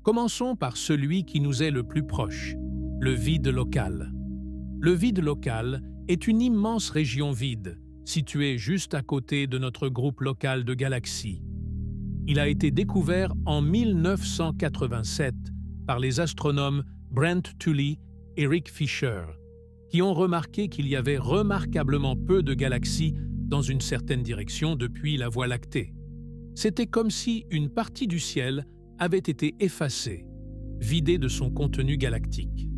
Commençons par celui qui nous est le plus proche, le vide local. Le vide local est une immense région vide, située juste à côté de notre groupe local de galaxies. Il a été découvert en 1987 par les astronomes Brent Tully et Rick Fisher, qui ont remarqué qu'il y avait remarquablement peu de galaxies dans une certaine direction depuis la Voie lactée. C'était comme si une partie du ciel avait été effacée, vidée de son contenu galactique.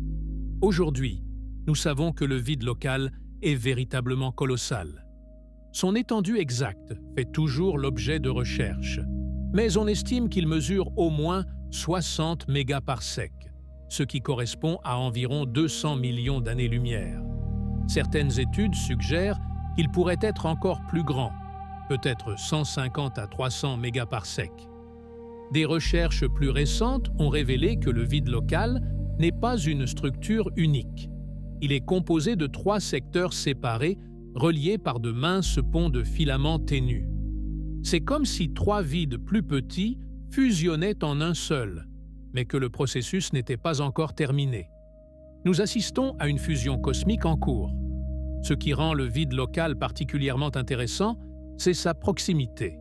Aujourd'hui, nous savons que le vide local est véritablement colossal. Son étendue exacte fait toujours l'objet de recherches, mais on estime qu'il mesure au moins 60 mégaparsecs, ce qui correspond à environ 200 millions d'années-lumière. Certaines études suggèrent qu'il pourrait être encore plus grand, peut-être 150 à 300 mégaparsecs. des recherches plus récentes ont révélé que le vide local n'est pas une structure unique. Il est composé de 3 secteurs séparés, reliés par de minces ponts de filaments ténus. C'est comme si 3 vides plus petits fusionnaient en un seul, mais que le processus n'était pas encore terminé. Nous assistons à une fusion cosmique en cours. Ce qui rend le vide local particulièrement intéressant, c'est sa proximité.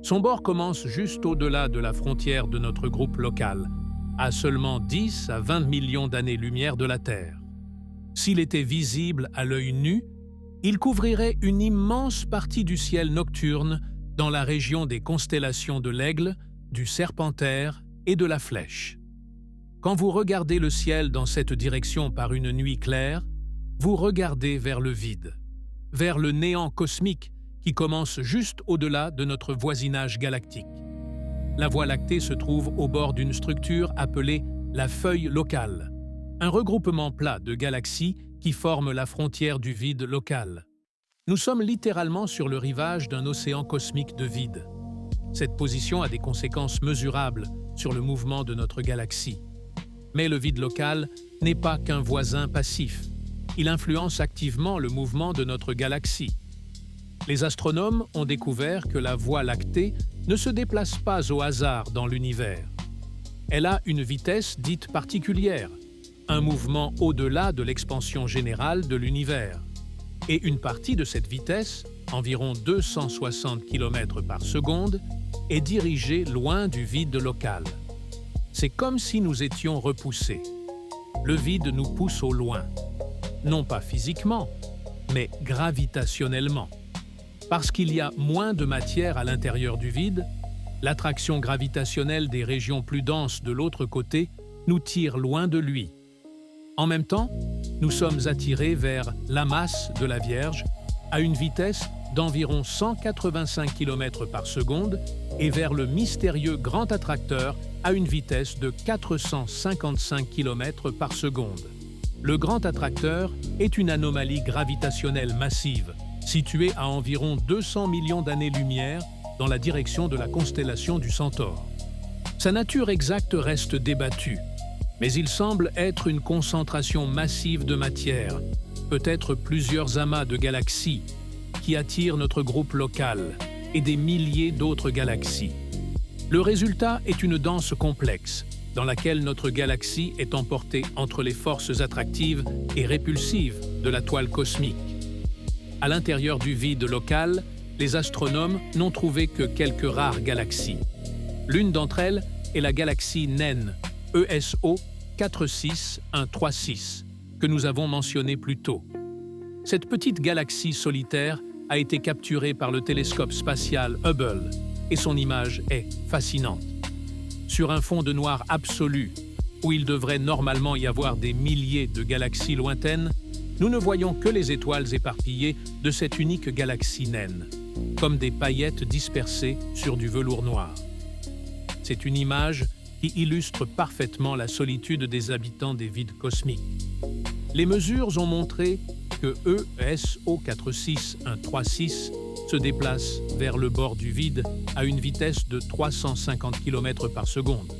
Son bord commence juste au-delà de la frontière de notre groupe local, à seulement 10 à 20 millions d'années-lumière de la Terre. S'il était visible à l'œil nu, il couvrirait une immense partie du ciel nocturne dans la région des constellations de l'Aigle, du Serpentaire et de la Flèche. Quand vous regardez le ciel dans cette direction par une nuit claire, vous regardez vers le vide, vers le néant cosmique qui commence juste au-delà de notre voisinage galactique. La Voie lactée se trouve au bord d'une structure appelée la feuille locale, un regroupement plat de galaxies qui forment la frontière du vide local. Nous sommes littéralement sur le rivage d'un océan cosmique de vide. Cette position a des conséquences mesurables sur le mouvement de notre galaxie. Mais le vide local n'est pas qu'un voisin passif. Il influence activement le mouvement de notre galaxie. Les astronomes ont découvert que la Voie lactée ne se déplace pas au hasard dans l'univers. Elle a une vitesse dite particulière, un mouvement au-delà de l'expansion générale de l'univers. Et une partie de cette vitesse, environ 260 km par seconde, est dirigée loin du vide local. C'est comme si nous étions repoussés. Le vide nous pousse au loin, non pas physiquement, mais gravitationnellement. Parce qu'il y a moins de matière à l'intérieur du vide, l'attraction gravitationnelle des régions plus denses de l'autre côté nous tire loin de lui. En même temps, nous sommes attirés vers l'amas de la Vierge à une vitesse d'environ 185 km par seconde et vers le mystérieux grand attracteur à une vitesse de 455 km par seconde. Le grand attracteur est une anomalie gravitationnelle massive, située à environ 200 millions d'années-lumière dans la direction de la constellation du Centaure. Sa nature exacte reste débattue, mais il semble être une concentration massive de matière, peut-être plusieurs amas de galaxies, qui attirent notre groupe local et des milliers d'autres galaxies. Le résultat est une danse complexe, dans laquelle notre galaxie est emportée entre les forces attractives et répulsives de la toile cosmique. À l'intérieur du vide local, les astronomes n'ont trouvé que quelques rares galaxies. L'une d'entre elles est la galaxie naine, ESO 46136, que nous avons mentionnée plus tôt. Cette petite galaxie solitaire a été capturée par le télescope spatial Hubble et son image est fascinante. Sur un fond de noir absolu, où il devrait normalement y avoir des milliers de galaxies lointaines, nous ne voyons que les étoiles éparpillées de cette unique galaxie naine, comme des paillettes dispersées sur du velours noir. C'est une image qui illustre parfaitement la solitude des habitants des vides cosmiques. Les mesures ont montré que ESO 46136 se déplace vers le bord du vide à une vitesse de 350 km par seconde.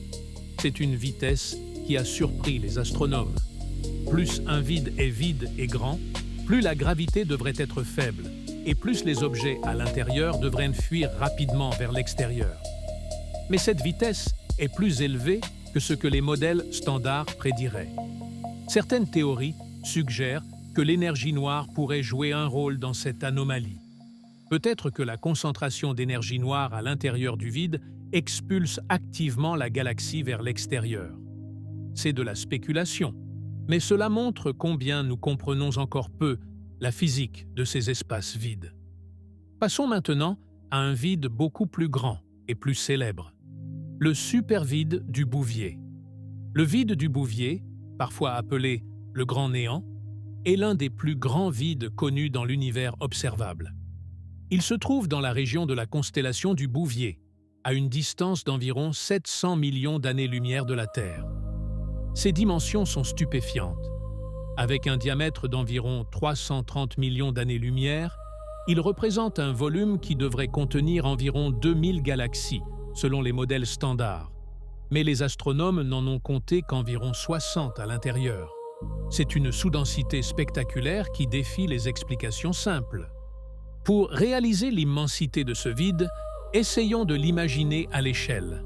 C'est une vitesse qui a surpris les astronomes. Plus un vide est vide et grand, plus la gravité devrait être faible et plus les objets à l'intérieur devraient fuir rapidement vers l'extérieur. Mais cette vitesse est plus élevée que ce que les modèles standards prédiraient. Certaines théories suggèrent que l'énergie noire pourrait jouer un rôle dans cette anomalie. Peut-être que la concentration d'énergie noire à l'intérieur du vide expulse activement la galaxie vers l'extérieur. C'est de la spéculation, mais cela montre combien nous comprenons encore peu la physique de ces espaces vides. Passons maintenant à un vide beaucoup plus grand et plus célèbre, le supervide du Bouvier. Le vide du Bouvier, parfois appelé le Grand Néant, est l'un des plus grands vides connus dans l'univers observable. Il se trouve dans la région de la constellation du Bouvier, à une distance d'environ 700 millions d'années-lumière de la Terre. Ses dimensions sont stupéfiantes. Avec un diamètre d'environ 330 millions d'années-lumière, il représente un volume qui devrait contenir environ 2000 galaxies, selon les modèles standards. Mais les astronomes n'en ont compté qu'environ 60 à l'intérieur. C'est une sous-densité spectaculaire qui défie les explications simples. Pour réaliser l'immensité de ce vide, essayons de l'imaginer à l'échelle.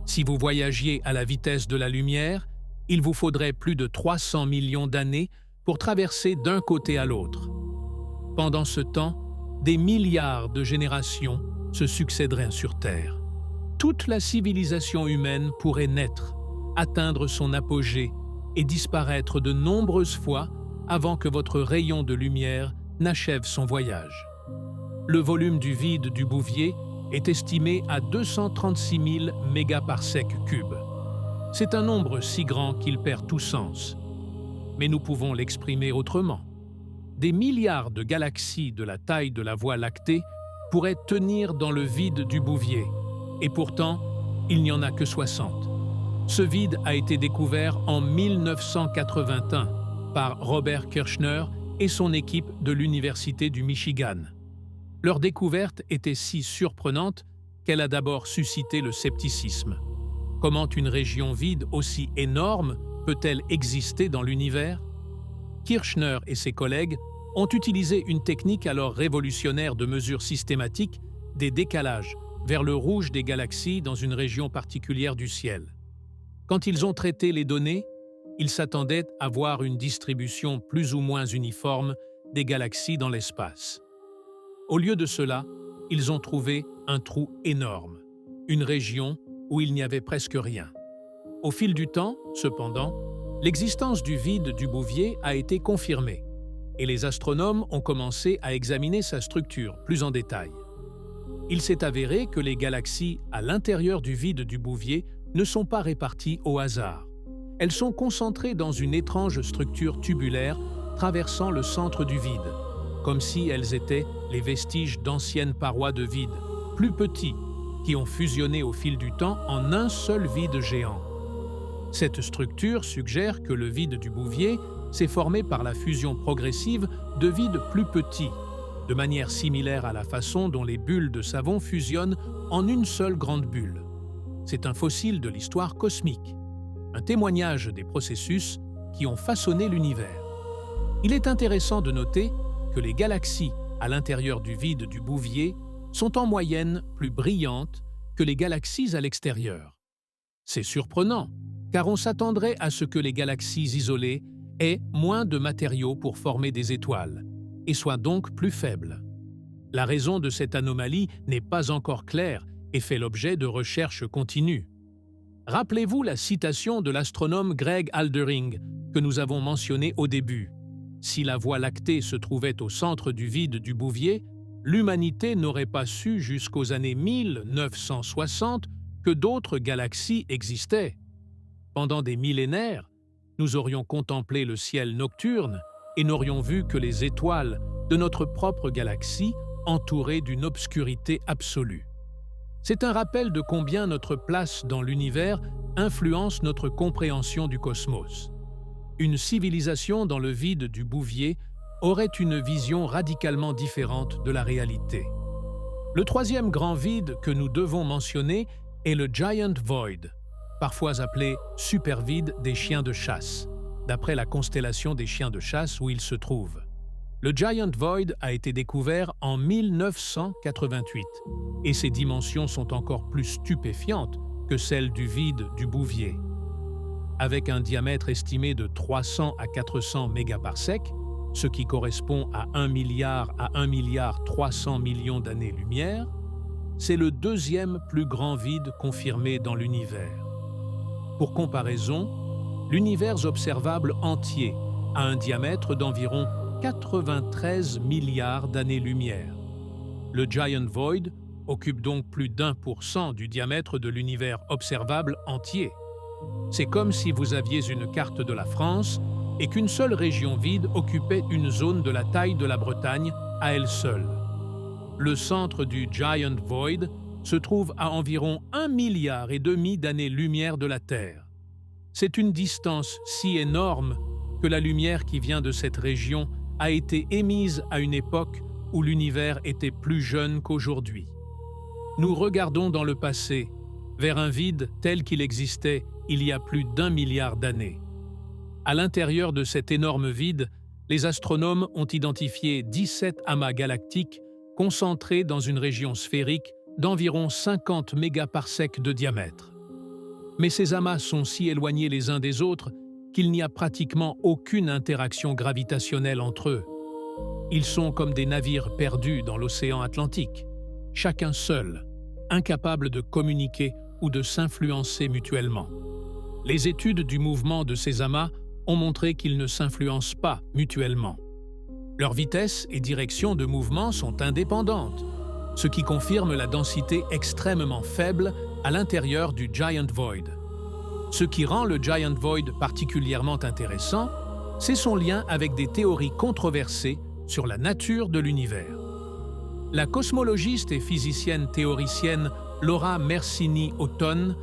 Si vous voyagiez à la vitesse de la lumière, il vous faudrait plus de 300 millions d'années pour traverser d'un côté à l'autre. Pendant ce temps, des milliards de générations se succéderaient sur Terre. Toute la civilisation humaine pourrait naître, atteindre son apogée et disparaître de nombreuses fois avant que votre rayon de lumière n'achève son voyage. Le volume du vide du Bouvier est estimé à 236 000 mégaparsecs cubes. C'est un nombre si grand qu'il perd tout sens. Mais nous pouvons l'exprimer autrement. Des milliards de galaxies de la taille de la Voie lactée pourraient tenir dans le vide du Bouvier, et pourtant, il n'y en a que 60. Ce vide a été découvert en 1981 par Robert Kirshner et son équipe de l'Université du Michigan. Leur découverte était si surprenante qu'elle a d'abord suscité le scepticisme. Comment une région vide aussi énorme peut-elle exister dans l'univers? Kirshner et ses collègues ont utilisé une technique alors révolutionnaire de mesure systématique des décalages vers le rouge des galaxies dans une région particulière du ciel. Quand ils ont traité les données, ils s'attendaient à voir une distribution plus ou moins uniforme des galaxies dans l'espace. Au lieu de cela, ils ont trouvé un trou énorme, une région où il n'y avait presque rien. Au fil du temps, cependant, l'existence du vide du Bouvier a été confirmée et les astronomes ont commencé à examiner sa structure plus en détail. Il s'est avéré que les galaxies à l'intérieur du vide du Bouvier ne sont pas réparties au hasard. Elles sont concentrées dans une étrange structure tubulaire traversant le centre du vide, comme si elles étaient les vestiges d'anciennes parois de vide, plus petits, qui ont fusionné au fil du temps en un seul vide géant. Cette structure suggère que le vide du Bouvier s'est formé par la fusion progressive de vides plus petits, de manière similaire à la façon dont les bulles de savon fusionnent en une seule grande bulle. C'est un fossile de l'histoire cosmique, un témoignage des processus qui ont façonné l'univers. Il est intéressant de noter que les galaxies à l'intérieur du vide du Bouvier sont en moyenne plus brillantes que les galaxies à l'extérieur. C'est surprenant, car on s'attendrait à ce que les galaxies isolées aient moins de matériaux pour former des étoiles, et soient donc plus faibles. La raison de cette anomalie n'est pas encore claire et fait l'objet de recherches continues. Rappelez-vous la citation de l'astronome Greg Aldering que nous avons mentionnée au début. Si la Voie lactée se trouvait au centre du vide du Bouvier, l'humanité n'aurait pas su jusqu'aux années 1960 que d'autres galaxies existaient. Pendant des millénaires, nous aurions contemplé le ciel nocturne et n'aurions vu que les étoiles de notre propre galaxie entourées d'une obscurité absolue. C'est un rappel de combien notre place dans l'univers influence notre compréhension du cosmos. Une civilisation dans le vide du Bouvier aurait une vision radicalement différente de la réalité. Le troisième grand vide que nous devons mentionner est le Giant Void, parfois appelé supervide des chiens de chasse, d'après la constellation des chiens de chasse où il se trouve. Le Giant Void a été découvert en 1988 et ses dimensions sont encore plus stupéfiantes que celles du vide du Bouvier. Avec un diamètre estimé de 300 à 400 mégaparsecs, ce qui correspond à 1 milliard à 1 milliard 300 millions d'années-lumière, c'est le deuxième plus grand vide confirmé dans l'univers. Pour comparaison, l'univers observable entier a un diamètre d'environ 93 milliards d'années-lumière. Le Giant Void occupe donc plus d'1% du diamètre de l'univers observable entier. C'est comme si vous aviez une carte de la France et qu'une seule région vide occupait une zone de la taille de la Bretagne à elle seule. Le centre du Giant Void se trouve à environ 1,5 milliard d'années-lumière de la Terre. C'est une distance si énorme que la lumière qui vient de cette région a été émise à une époque où l'univers était plus jeune qu'aujourd'hui. nous regardons dans le passé, vers un vide tel qu'il existait il y a plus d'1 milliard d'années. À l'intérieur de cet énorme vide, les astronomes ont identifié 17 amas galactiques concentrés dans une région sphérique d'environ 50 mégaparsecs de diamètre. Mais ces amas sont si éloignés les uns des autres qu'il n'y a pratiquement aucune interaction gravitationnelle entre eux. Ils sont comme des navires perdus dans l'océan Atlantique, chacun seul, incapables de communiquer ou de s'influencer mutuellement. Les études du mouvement de ces amas ont montré qu'ils ne s'influencent pas mutuellement. Leur vitesse et direction de mouvement sont indépendantes, ce qui confirme la densité extrêmement faible à l'intérieur du Giant Void. Ce qui rend le Giant Void particulièrement intéressant, c'est son lien avec des théories controversées sur la nature de l'univers. La cosmologiste et physicienne théoricienne Laura Mersini-Houghton,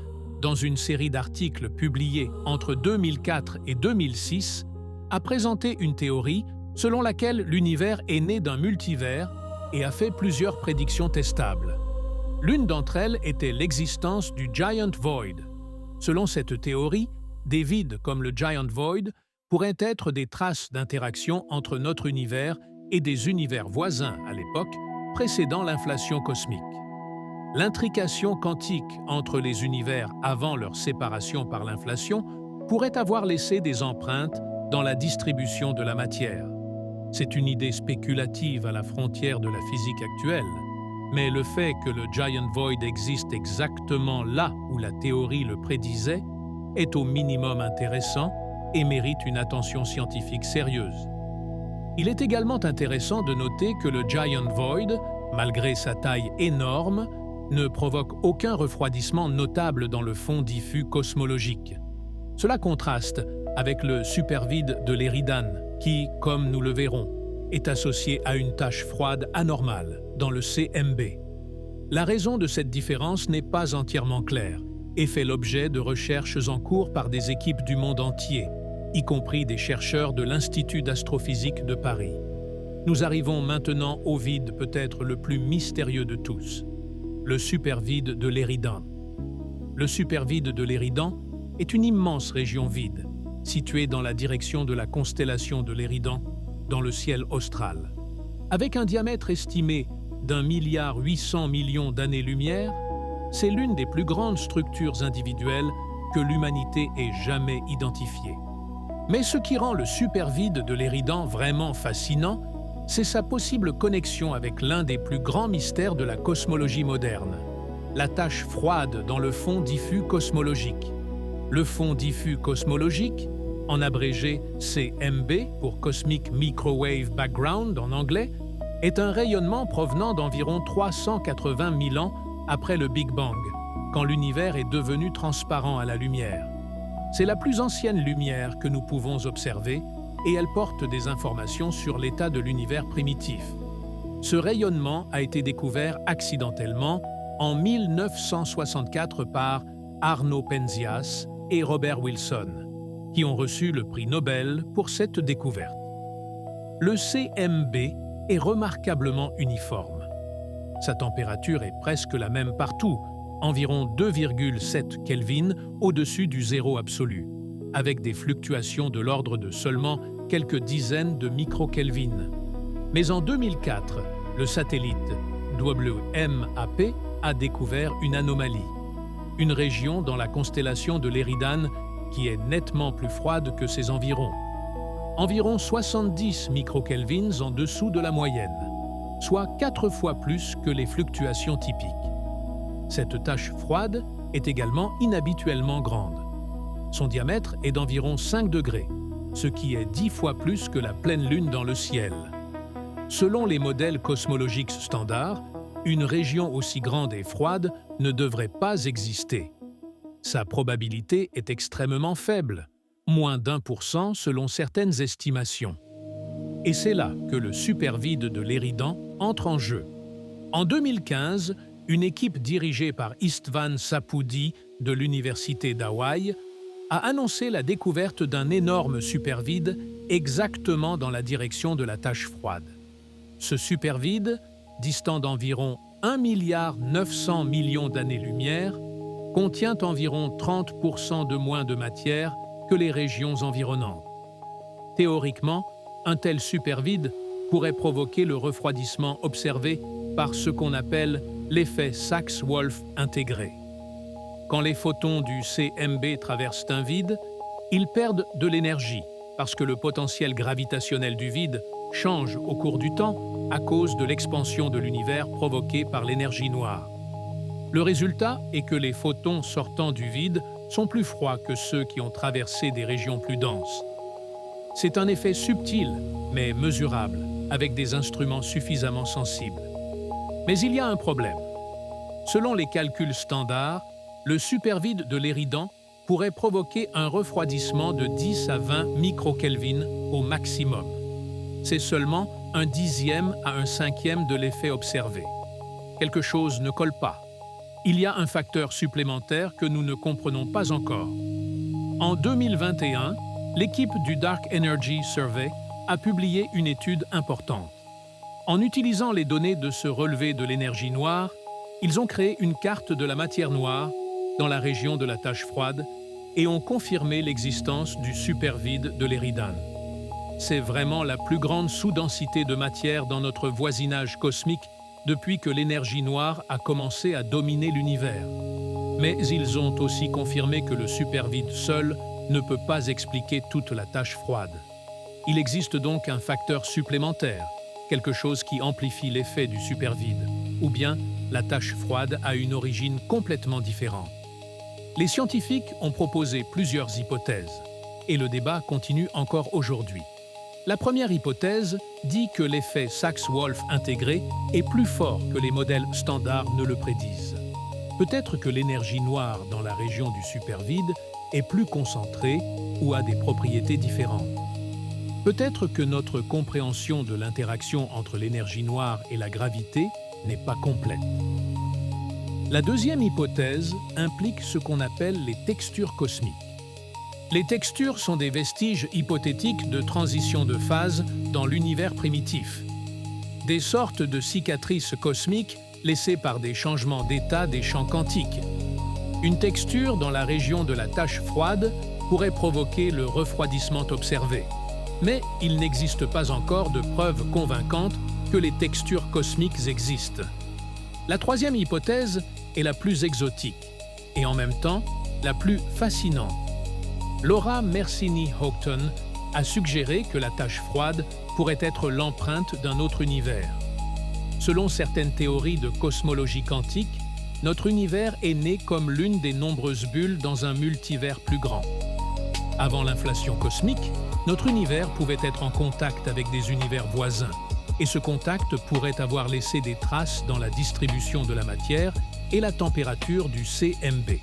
dans une série d'articles publiés entre 2004 et 2006, a présenté une théorie selon laquelle l'univers est né d'un multivers et a fait plusieurs prédictions testables. L'une d'entre elles était l'existence du Giant Void. Selon cette théorie, des vides comme le Giant Void pourraient être des traces d'interaction entre notre univers et des univers voisins à l'époque, précédant l'inflation cosmique. L'intrication quantique entre les univers avant leur séparation par l'inflation pourrait avoir laissé des empreintes dans la distribution de la matière. C'est une idée spéculative à la frontière de la physique actuelle, mais le fait que le Giant Void existe exactement là où la théorie le prédisait est au minimum intéressant et mérite une attention scientifique sérieuse. Il est également intéressant de noter que le Giant Void, malgré sa taille énorme, ne provoque aucun refroidissement notable dans le fond diffus cosmologique. Cela contraste avec le supervide de l'Éridan, qui, comme nous le verrons, est associé à une tache froide anormale dans le CMB. La raison de cette différence n'est pas entièrement claire et fait l'objet de recherches en cours par des équipes du monde entier, y compris des chercheurs de l'Institut d'astrophysique de Paris. Nous arrivons maintenant au vide peut-être le plus mystérieux de tous, le supervide de l'Éridan. Le supervide de l'Éridan est une immense région vide, située dans la direction de la constellation de l'Éridan, dans le ciel austral. Avec un diamètre estimé d'1,8 milliard d'années-lumière, c'est l'une des plus grandes structures individuelles que l'humanité ait jamais identifiées. Mais ce qui rend le supervide de l'Éridan vraiment fascinant, c'est sa possible connexion avec l'un des plus grands mystères de la cosmologie moderne, la tache froide dans le fond diffus cosmologique. Le fond diffus cosmologique, en abrégé CMB pour Cosmic Microwave Background en anglais, est un rayonnement provenant d'environ 380 000 ans après le Big Bang, quand l'univers est devenu transparent à la lumière. C'est la plus ancienne lumière que nous pouvons observer et elle porte des informations sur l'état de l'univers primitif. Ce rayonnement a été découvert accidentellement en 1964 par Arno Penzias et Robert Wilson, qui ont reçu le prix Nobel pour cette découverte. Le CMB est remarquablement uniforme. Sa température est presque la même partout, environ 2,7 Kelvin au-dessus du zéro absolu, avec des fluctuations de l'ordre de seulement quelques dizaines de microkelvin. Mais en 2004, le satellite WMAP a découvert une anomalie, une région dans la constellation de l'Éridan qui est nettement plus froide que ses environs. Environ 70 microkelvins en dessous de la moyenne, soit 4 fois plus que les fluctuations typiques. Cette tache froide est également inhabituellement grande. Son diamètre est d'environ 5 degrés, ce qui est 10 fois plus que la pleine lune dans le ciel. Selon les modèles cosmologiques standards, une région aussi grande et froide ne devrait pas exister. Sa probabilité est extrêmement faible, moins d'1% selon certaines estimations. Et c'est là que le supervide de l'Éridan entre en jeu. En 2015, une équipe dirigée par Istvan Saphoudi de l'Université d'Hawaï a annoncé la découverte d'un énorme supervide exactement dans la direction de la tache froide. Ce supervide, distant d'environ 1,9 milliard d'années-lumière contient environ 30% de moins de matière que les régions environnantes. Théoriquement, un tel supervide pourrait provoquer le refroidissement observé par ce qu'on appelle l'effet Sachs-Wolf intégré. Quand les photons du CMB traversent un vide, ils perdent de l'énergie parce que le potentiel gravitationnel du vide change au cours du temps à cause de l'expansion de l'univers provoquée par l'énergie noire. Le résultat est que les photons sortant du vide sont plus froids que ceux qui ont traversé des régions plus denses. C'est un effet subtil, mais mesurable, avec des instruments suffisamment sensibles. Mais il y a un problème. Selon les calculs standards, le supervide de l'Éridan pourrait provoquer un refroidissement de 10 à 20 microkelvin au maximum. C'est seulement un dixième à un cinquième de l'effet observé. Quelque chose ne colle pas. Il y a un facteur supplémentaire que nous ne comprenons pas encore. En 2021, l'équipe du Dark Energy Survey a publié une étude importante. En utilisant les données de ce relevé de l'énergie noire, ils ont créé une carte de la matière noire dans la région de la tache froide et ont confirmé l'existence du supervide de l'Éridan. C'est vraiment la plus grande sous-densité de matière dans notre voisinage cosmique depuis que l'énergie noire a commencé à dominer l'univers. Mais ils ont aussi confirmé que le supervide seul ne peut pas expliquer toute la tache froide. Il existe donc un facteur supplémentaire, quelque chose qui amplifie l'effet du supervide, ou bien la tache froide a une origine complètement différente. Les scientifiques ont proposé plusieurs hypothèses, et le débat continue encore aujourd'hui. La première hypothèse dit que l'effet Sachs-Wolf intégré est plus fort que les modèles standards ne le prédisent. Peut-être que l'énergie noire dans la région du supervide est plus concentrée ou a des propriétés différentes. Peut-être que notre compréhension de l'interaction entre l'énergie noire et la gravité n'est pas complète. La deuxième hypothèse implique ce qu'on appelle les textures cosmiques. Les textures sont des vestiges hypothétiques de transition de phase dans l'univers primitif. Des sortes de cicatrices cosmiques laissées par des changements d'état des champs quantiques. Une texture dans la région de la tache froide pourrait provoquer le refroidissement observé. Mais il n'existe pas encore de preuves convaincantes que les textures cosmiques existent. La troisième hypothèse est la plus exotique et en même temps la plus fascinante. Laura Mersini-Houghton a suggéré que la tache froide pourrait être l'empreinte d'un autre univers. Selon certaines théories de cosmologie quantique, notre univers est né comme l'une des nombreuses bulles dans un multivers plus grand. Avant l'inflation cosmique, notre univers pouvait être en contact avec des univers voisins, et ce contact pourrait avoir laissé des traces dans la distribution de la matière et la température du CMB.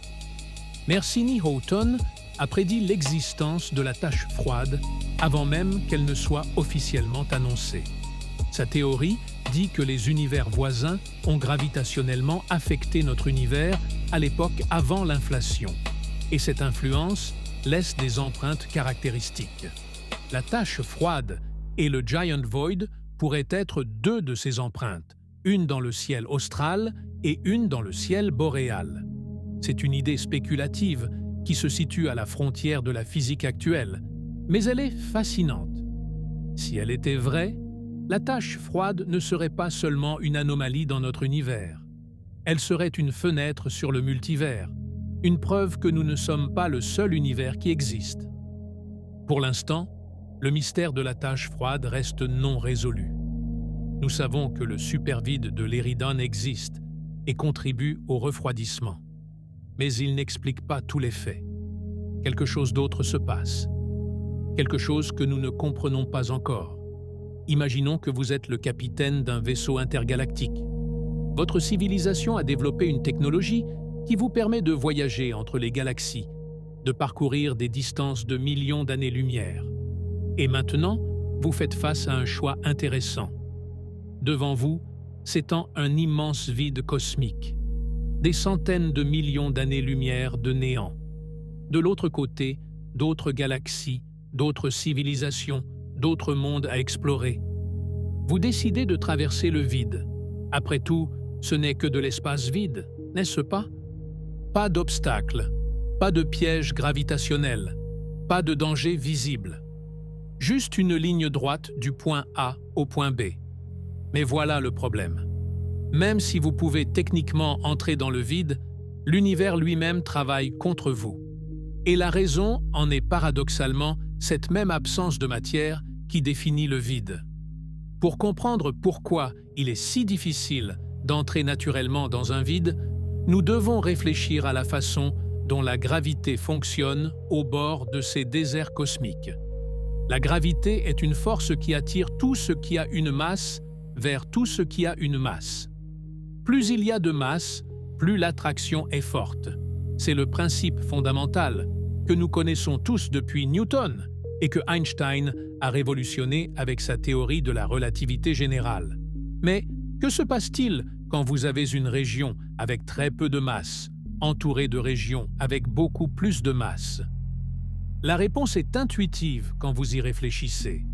Mersini-Houghton a prédit l'existence de la tache froide avant même qu'elle ne soit officiellement annoncée. Sa théorie dit que les univers voisins ont gravitationnellement affecté notre univers à l'époque avant l'inflation, et cette influence laisse des empreintes caractéristiques. La tache froide et le Giant Void pourraient être deux de ces empreintes, une dans le ciel austral et une dans le ciel boréal. C'est une idée spéculative qui se situe à la frontière de la physique actuelle, mais elle est fascinante. Si elle était vraie, la tache froide ne serait pas seulement une anomalie dans notre univers. Elle serait une fenêtre sur le multivers, une preuve que nous ne sommes pas le seul univers qui existe. Pour l'instant, le mystère de la tache froide reste non résolu. Nous savons que le supervide de l'Éridan existe et contribue au refroidissement. Mais il n'explique pas tous les faits. Quelque chose d'autre se passe. Quelque chose que nous ne comprenons pas encore. Imaginons que vous êtes le capitaine d'un vaisseau intergalactique. Votre civilisation a développé une technologie qui vous permet de voyager entre les galaxies, de parcourir des distances de millions d'années-lumière. Et maintenant, vous faites face à un choix intéressant. Devant vous s'étend un immense vide cosmique. Des centaines de millions d'années-lumière de néant. De l'autre côté, d'autres galaxies, d'autres civilisations, d'autres mondes à explorer. Vous décidez de traverser le vide. Après tout, ce n'est que de l'espace vide, n'est-ce pas? Pas d'obstacles, pas de piège gravitationnel, pas de danger visible. Juste une ligne droite du point A au point B. Mais voilà le problème. Même si vous pouvez techniquement entrer dans le vide, l'univers lui-même travaille contre vous. Et la raison en est paradoxalement cette même absence de matière qui définit le vide. Pour comprendre pourquoi il est si difficile d'entrer naturellement dans un vide, nous devons réfléchir à la façon dont la gravité fonctionne au bord de ces déserts cosmiques. La gravité est une force qui attire tout ce qui a une masse vers tout ce qui a une masse. Plus il y a de masse, plus l'attraction est forte. C'est le principe fondamental que nous connaissons tous depuis Newton et que Einstein a révolutionné avec sa théorie de la relativité générale. Mais que se passe-t-il quand vous avez une région avec très peu de masse, entourée de régions avec beaucoup plus de masse? La réponse est intuitive quand vous y réfléchissez.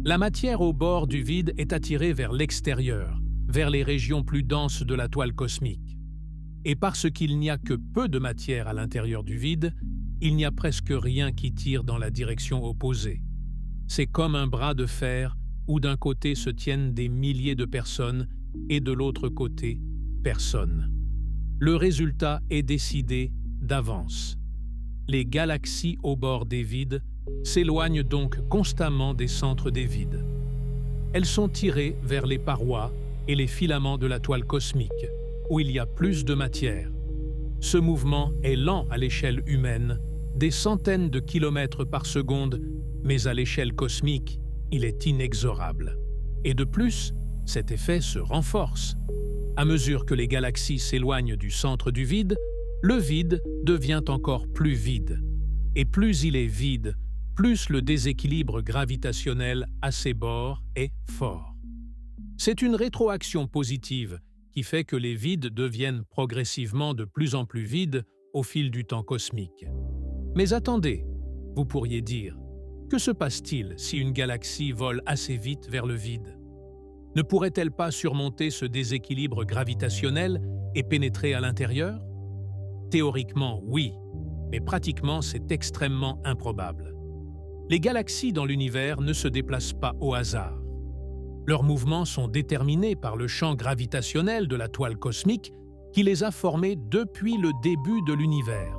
La matière au bord du vide est attirée vers l'extérieur, vers les régions plus denses de la toile cosmique. Et parce qu'il n'y a que peu de matière à l'intérieur du vide, il n'y a presque rien qui tire dans la direction opposée. C'est comme un bras de fer où d'un côté se tiennent des milliers de personnes et de l'autre côté, personne. Le résultat est décidé d'avance. Les galaxies au bord des vides s'éloignent donc constamment des centres des vides. Elles sont tirées vers les parois et les filaments de la toile cosmique, où il y a plus de matière. Ce mouvement est lent à l'échelle humaine, des centaines de kilomètres par seconde, mais à l'échelle cosmique, il est inexorable. Et de plus, cet effet se renforce. À mesure que les galaxies s'éloignent du centre du vide, le vide devient encore plus vide. Et plus il est vide, plus le déséquilibre gravitationnel à ses bords est fort. C'est une rétroaction positive qui fait que les vides deviennent progressivement de plus en plus vides au fil du temps cosmique. Mais attendez, vous pourriez dire, que se passe-t-il si une galaxie vole assez vite vers le vide? Ne pourrait-elle pas surmonter ce déséquilibre gravitationnel et pénétrer à l'intérieur? Théoriquement, oui, mais pratiquement, c'est extrêmement improbable. Les galaxies dans l'univers ne se déplacent pas au hasard. Leurs mouvements sont déterminés par le champ gravitationnel de la toile cosmique qui les a formés depuis le début de l'univers.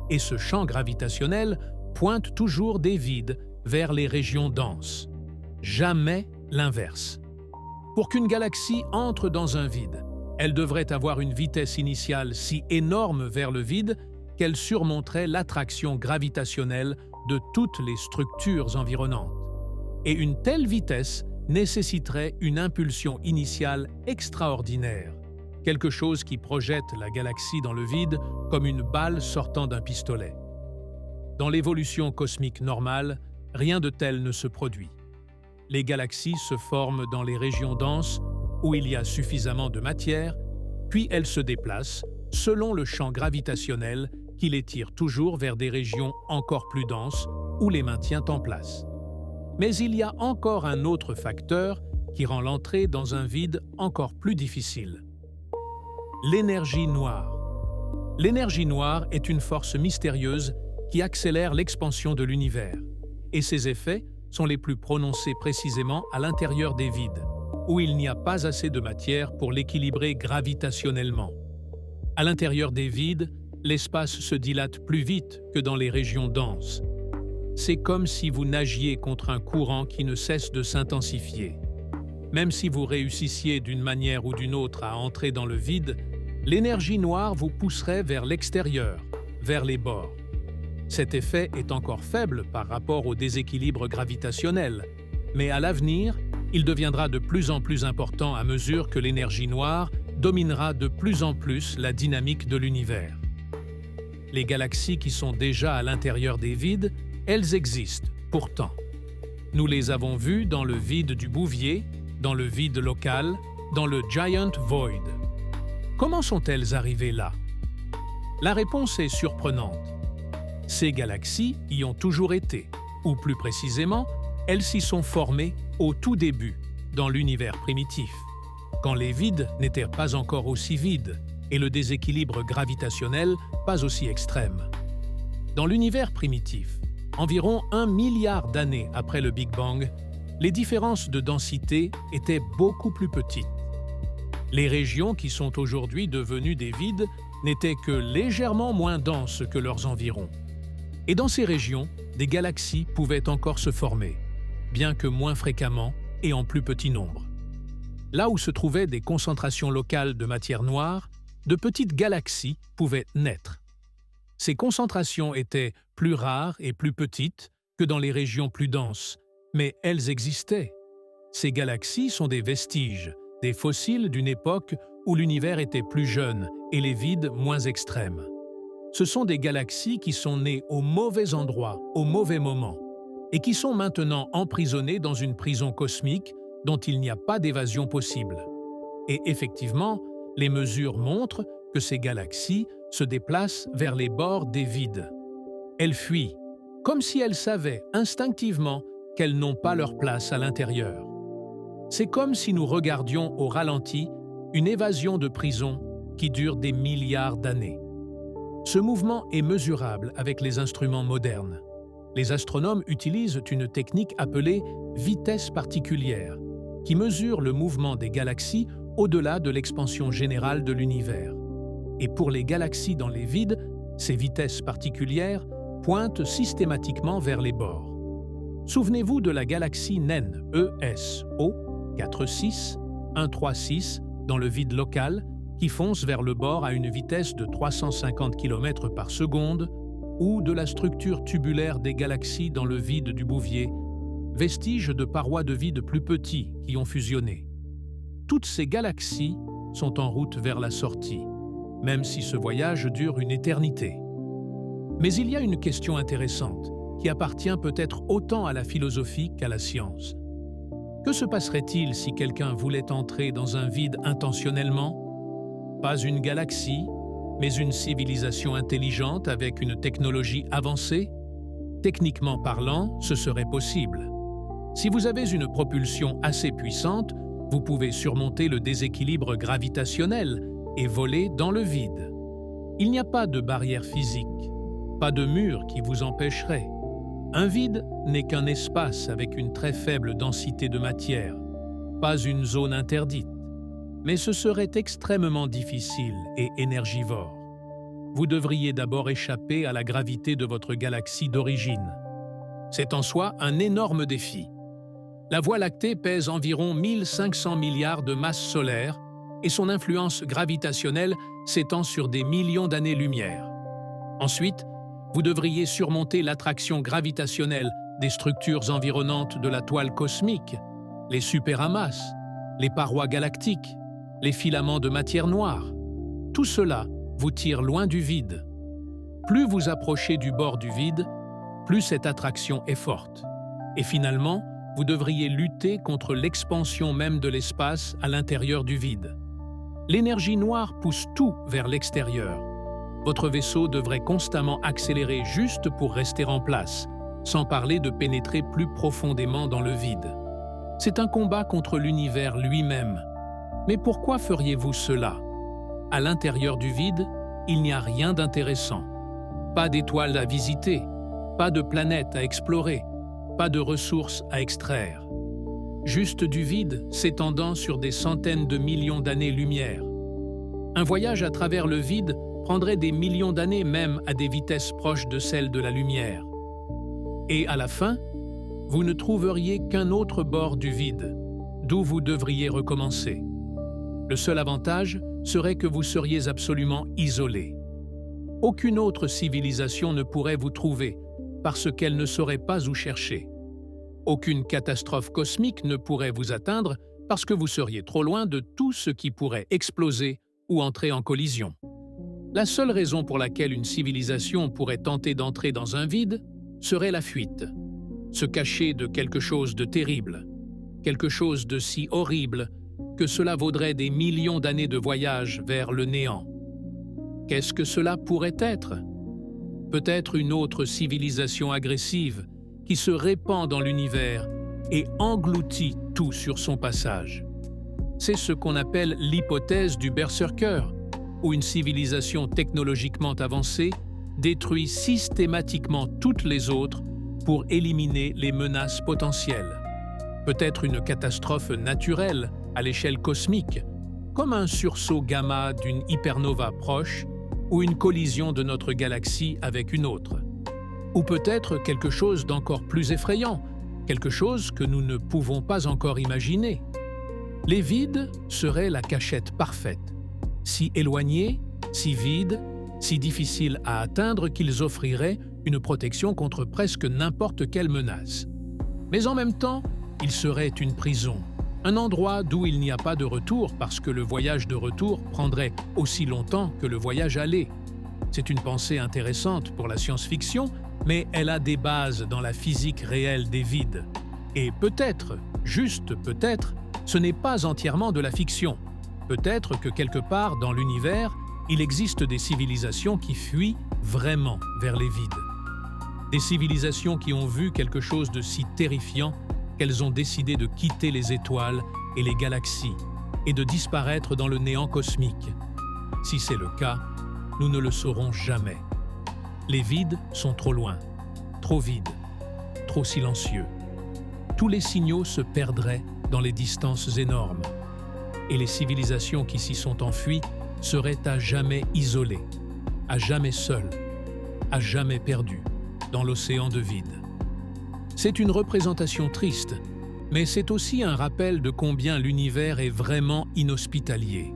Et ce champ gravitationnel pointe toujours des vides vers les régions denses. Jamais l'inverse. Pour qu'une galaxie entre dans un vide, elle devrait avoir une vitesse initiale si énorme vers le vide qu'elle surmonterait l'attraction gravitationnelle de toutes les structures environnantes. Et une telle vitesse nécessiterait une impulsion initiale extraordinaire, quelque chose qui projette la galaxie dans le vide comme une balle sortant d'un pistolet. Dans l'évolution cosmique normale, rien de tel ne se produit. Les galaxies se forment dans les régions denses où il y a suffisamment de matière, puis elles se déplacent selon le champ gravitationnel qui les tire toujours vers des régions encore plus denses ou les maintient en place. Mais il y a encore un autre facteur qui rend l'entrée dans un vide encore plus difficile. L'énergie noire. L'énergie noire est une force mystérieuse qui accélère l'expansion de l'univers, et ses effets sont les plus prononcés précisément à l'intérieur des vides, où il n'y a pas assez de matière pour l'équilibrer gravitationnellement. À l'intérieur des vides, l'espace se dilate plus vite que dans les régions denses. C'est comme si vous nagiez contre un courant qui ne cesse de s'intensifier. Même si vous réussissiez d'une manière ou d'une autre à entrer dans le vide, l'énergie noire vous pousserait vers l'extérieur, vers les bords. Cet effet est encore faible par rapport au déséquilibre gravitationnel, mais à l'avenir, il deviendra de plus en plus important à mesure que l'énergie noire dominera de plus en plus la dynamique de l'univers. Les galaxies qui sont déjà à l'intérieur des vides, elles existent, pourtant. Nous les avons vues dans le vide du Bouvier, dans le vide local, dans le Giant Void. Comment sont-elles arrivées là? La réponse est surprenante. Ces galaxies y ont toujours été, ou plus précisément, elles s'y sont formées au tout début, dans l'univers primitif. quand les vides n'étaient pas encore aussi vides et le déséquilibre gravitationnel pas aussi extrême. Dans l'univers primitif, environ 1 milliard d'années après le Big Bang, les différences de densité étaient beaucoup plus petites. Les régions qui sont aujourd'hui devenues des vides n'étaient que légèrement moins denses que leurs environs. Et dans ces régions, des galaxies pouvaient encore se former, bien que moins fréquemment et en plus petit nombre. Là où se trouvaient des concentrations locales de matière noire, de petites galaxies pouvaient naître. Ces concentrations étaient plus rares et plus petites que dans les régions plus denses, mais elles existaient. Ces galaxies sont des vestiges, des fossiles d'une époque où l'univers était plus jeune et les vides moins extrêmes. Ce sont des galaxies qui sont nées au mauvais endroit, au mauvais moment, et qui sont maintenant emprisonnées dans une prison cosmique dont il n'y a pas d'évasion possible. Et effectivement, les mesures montrent que ces galaxies se déplacent vers les bords des vides. Elles fuient, comme si elles savaient instinctivement qu'elles n'ont pas leur place à l'intérieur. C'est comme si nous regardions au ralenti une évasion de prison qui dure des milliards d'années. Ce mouvement est mesurable avec les instruments modernes. Les astronomes utilisent une technique appelée vitesse particulière, qui mesure le mouvement des galaxies au-delà de l'expansion générale de l'univers. Et pour les galaxies dans les vides, ces vitesses particulières pointent systématiquement vers les bords. Souvenez-vous de la galaxie naine ESO 46136 dans le vide local qui fonce vers le bord à une vitesse de 350 km par seconde, ou de la structure tubulaire des galaxies dans le vide du Bouvier, vestiges de parois de vide plus petits qui ont fusionné. Toutes ces galaxies sont en route vers la sortie, même si ce voyage dure une éternité. Mais il y a une question intéressante qui appartient peut-être autant à la philosophie qu'à la science. Que se passerait-il si quelqu'un voulait entrer dans un vide intentionnellement ? Pas une galaxie, mais une civilisation intelligente avec une technologie avancée ? Techniquement parlant, ce serait possible. Si vous avez une propulsion assez puissante, vous pouvez surmonter le déséquilibre gravitationnel et voler dans le vide. Il n'y a pas de barrière physique, pas de mur qui vous empêcherait. Un vide n'est qu'un espace avec une très faible densité de matière, pas une zone interdite. Mais ce serait extrêmement difficile et énergivore. Vous devriez d'abord échapper à la gravité de votre galaxie d'origine. C'est en soi un énorme défi. La Voie lactée pèse environ 1500 milliards de masses solaires et son influence gravitationnelle s'étend sur des millions d'années-lumière. Ensuite, vous devriez surmonter l'attraction gravitationnelle des structures environnantes de la toile cosmique, les superamas, les parois galactiques, les filaments de matière noire. Tout cela vous tire loin du vide. Plus vous approchez du bord du vide, plus cette attraction est forte. Et finalement, vous devriez lutter contre l'expansion même de l'espace à l'intérieur du vide. L'énergie noire pousse tout vers l'extérieur. Votre vaisseau devrait constamment accélérer juste pour rester en place, sans parler de pénétrer plus profondément dans le vide. C'est un combat contre l'univers lui-même. Mais pourquoi feriez-vous cela ? À l'intérieur du vide, il n'y a rien d'intéressant. Pas d'étoiles à visiter, pas de planètes à explorer, pas de ressources à extraire. Juste du vide s'étendant sur des centaines de millions d'années-lumière. Un voyage à travers le vide prendrait des millions d'années même à des vitesses proches de celles de la lumière. Et à la fin, vous ne trouveriez qu'un autre bord du vide, d'où vous devriez recommencer. Le seul avantage serait que vous seriez absolument isolé. Aucune autre civilisation ne pourrait vous trouver parce qu'elle ne saurait pas où chercher. Aucune catastrophe cosmique ne pourrait vous atteindre parce que vous seriez trop loin de tout ce qui pourrait exploser ou entrer en collision. La seule raison pour laquelle une civilisation pourrait tenter d'entrer dans un vide serait la fuite, se cacher de quelque chose de terrible, quelque chose de si horrible que cela vaudrait des millions d'années de voyage vers le néant. Qu'est-ce que cela pourrait être ? Peut-être une autre civilisation agressive qui se répand dans l'univers et engloutit tout sur son passage. C'est ce qu'on appelle l'hypothèse du berserker, où une civilisation technologiquement avancée détruit systématiquement toutes les autres pour éliminer les menaces potentielles. Peut-être une catastrophe naturelle à l'échelle cosmique, comme un sursaut gamma d'une hypernova proche ou une collision de notre galaxie avec une autre. Ou peut-être quelque chose d'encore plus effrayant, quelque chose que nous ne pouvons pas encore imaginer. Les vides seraient la cachette parfaite, si éloignés, si vides, si difficiles à atteindre qu'ils offriraient une protection contre presque n'importe quelle menace. Mais en même temps, ils seraient une prison, un endroit d'où il n'y a pas de retour parce que le voyage de retour prendrait aussi longtemps que le voyage aller. C'est une pensée intéressante pour la science-fiction, mais elle a des bases dans la physique réelle des vides. Et peut-être, juste peut-être, ce n'est pas entièrement de la fiction. Peut-être que quelque part dans l'univers, il existe des civilisations qui fuient vraiment vers les vides. Des civilisations qui ont vu quelque chose de si terrifiant qu'elles ont décidé de quitter les étoiles et les galaxies et de disparaître dans le néant cosmique. Si c'est le cas, nous ne le saurons jamais. Les vides sont trop loin, trop vides, trop silencieux. Tous les signaux se perdraient dans les distances énormes. Et les civilisations qui s'y sont enfuies seraient à jamais isolées, à jamais seules, à jamais perdues dans l'océan de vide. C'est une représentation triste, mais c'est aussi un rappel de combien l'univers est vraiment inhospitalier.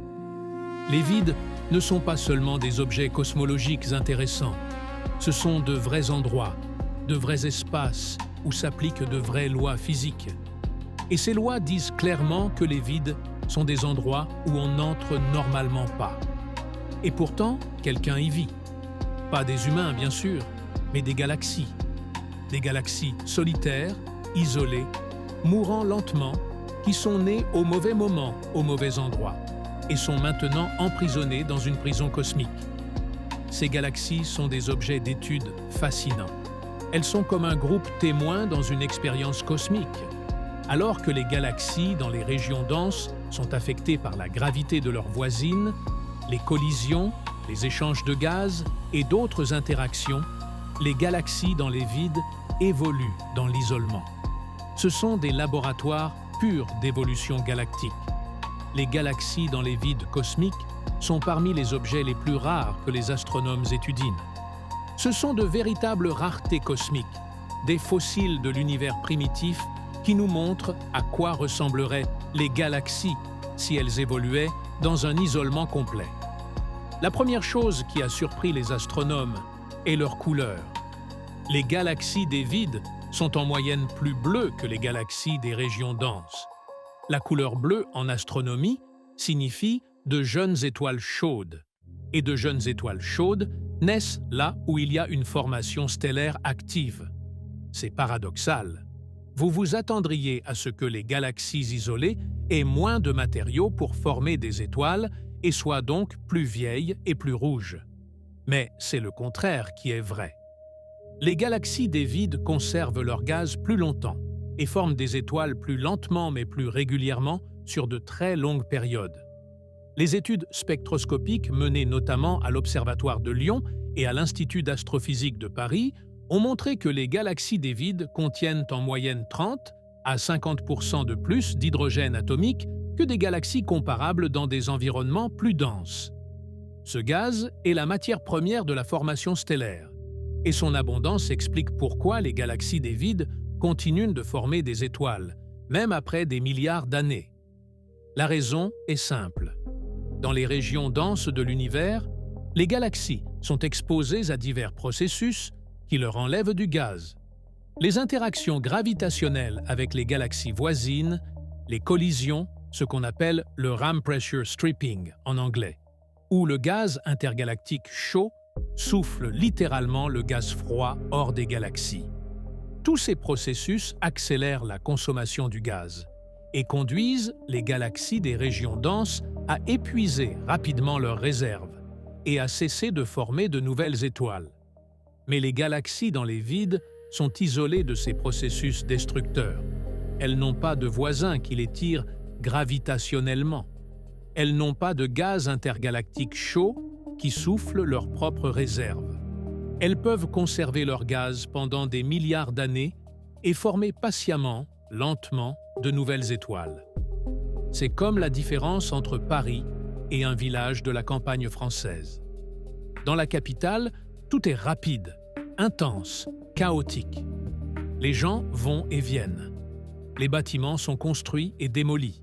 Les vides ne sont pas seulement des objets cosmologiques intéressants, ce sont de vrais endroits, de vrais espaces où s'appliquent de vraies lois physiques. Et ces lois disent clairement que les vides sont des endroits où on n'entre normalement pas. Et pourtant, quelqu'un y vit. Pas des humains, bien sûr, mais des galaxies. Des galaxies solitaires, isolées, mourant lentement, qui sont nées au mauvais moment, au mauvais endroit, et sont maintenant emprisonnées dans une prison cosmique. Ces galaxies sont des objets d'étude fascinants. Elles sont comme un groupe témoin dans une expérience cosmique. Alors que les galaxies dans les régions denses sont affectées par la gravité de leurs voisines, les collisions, les échanges de gaz et d'autres interactions, les galaxies dans les vides évoluent dans l'isolement. Ce sont des laboratoires purs d'évolution galactique. Les galaxies dans les vides cosmiques sont parmi les objets les plus rares que les astronomes étudient. Ce sont de véritables raretés cosmiques, des fossiles de l'univers primitif qui nous montrent à quoi ressembleraient les galaxies si elles évoluaient dans un isolement complet. La première chose qui a surpris les astronomes est leur couleur. Les galaxies des vides sont en moyenne plus bleues que les galaxies des régions denses. La couleur bleue en astronomie signifie de jeunes étoiles chaudes. Et de jeunes étoiles chaudes naissent là où il y a une formation stellaire active. C'est paradoxal. Vous vous attendriez à ce que les galaxies isolées aient moins de matériaux pour former des étoiles et soient donc plus vieilles et plus rouges. Mais c'est le contraire qui est vrai. Les galaxies des vides conservent leur gaz plus longtemps et forment des étoiles plus lentement mais plus régulièrement sur de très longues périodes. Les études spectroscopiques menées notamment à l'Observatoire de Lyon et à l'Institut d'astrophysique de Paris ont montré que les galaxies des vides contiennent en moyenne 30 à 50% de plus d'hydrogène atomique que des galaxies comparables dans des environnements plus denses. Ce gaz est la matière première de la formation stellaire, et son abondance explique pourquoi les galaxies des vides continuent de former des étoiles, même après des milliards d'années. La raison est simple. Dans les régions denses de l'univers, les galaxies sont exposées à divers processus qui leur enlèvent du gaz. Les interactions gravitationnelles avec les galaxies voisines, les collisions, ce qu'on appelle le ram pressure stripping en anglais, où le gaz intergalactique chaud souffle littéralement le gaz froid hors des galaxies. Tous ces processus accélèrent la consommation du gaz et conduisent les galaxies des régions denses à épuiser rapidement leurs réserves et à cesser de former de nouvelles étoiles. Mais les galaxies dans les vides sont isolées de ces processus destructeurs. Elles n'ont pas de voisins qui les tirent gravitationnellement. Elles n'ont pas de gaz intergalactique chaud qui souffle leurs propres réserves. Elles peuvent conserver leur gaz pendant des milliards d'années et former patiemment, lentement, de nouvelles étoiles. C'est comme la différence entre Paris et un village de la campagne française. Dans la capitale, tout est rapide, intense, chaotique. Les gens vont et viennent. Les bâtiments sont construits et démolis.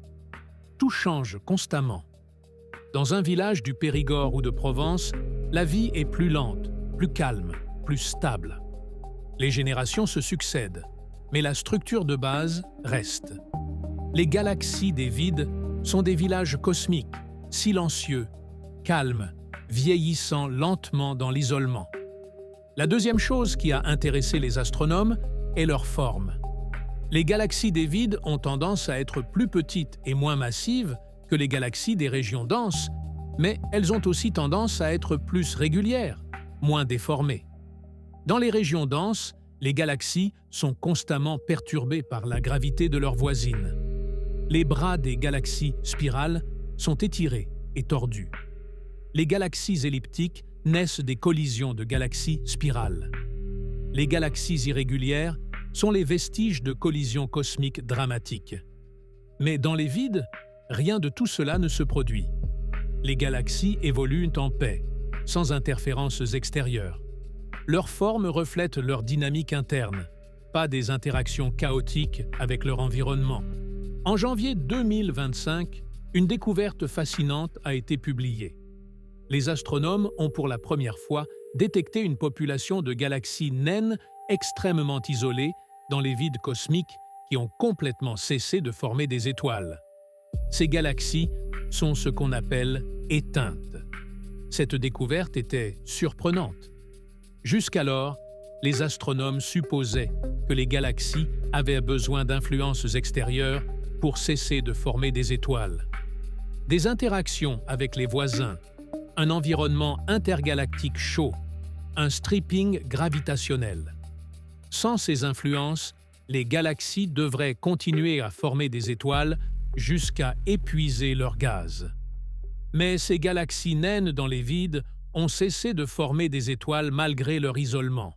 Tout change constamment. Dans un village du Périgord ou de Provence, la vie est plus lente, plus calme, plus stable. Les générations se succèdent, mais la structure de base reste. Les galaxies des vides sont des villages cosmiques, silencieux, calmes, vieillissant lentement dans l'isolement. La deuxième chose qui a intéressé les astronomes est leur forme. Les galaxies des vides ont tendance à être plus petites et moins massives que les galaxies des régions denses, mais elles ont aussi tendance à être plus régulières, moins déformées. Dans les régions denses, les galaxies sont constamment perturbées par la gravité de leurs voisines. Les bras des galaxies spirales sont étirés et tordus. Les galaxies elliptiques naissent des collisions de galaxies spirales. Les galaxies irrégulières sont les vestiges de collisions cosmiques dramatiques. Mais dans les vides, rien de tout cela ne se produit. Les galaxies évoluent en paix, sans interférences extérieures. Leur forme reflète leur dynamique interne, pas des interactions chaotiques avec leur environnement. En janvier 2025, une découverte fascinante a été publiée. Les astronomes ont pour la première fois détecté une population de galaxies naines extrêmement isolées dans les vides cosmiques qui ont complètement cessé de former des étoiles. Ces galaxies sont ce qu'on appelle éteintes. Cette découverte était surprenante. Jusqu'alors, les astronomes supposaient que les galaxies avaient besoin d'influences extérieures pour cesser de former des étoiles. Des interactions avec les voisins, un environnement intergalactique chaud, un stripping gravitationnel. Sans ces influences, les galaxies devraient continuer à former des étoiles jusqu'à épuiser leur gaz. Mais ces galaxies naines dans les vides ont cessé de former des étoiles malgré leur isolement.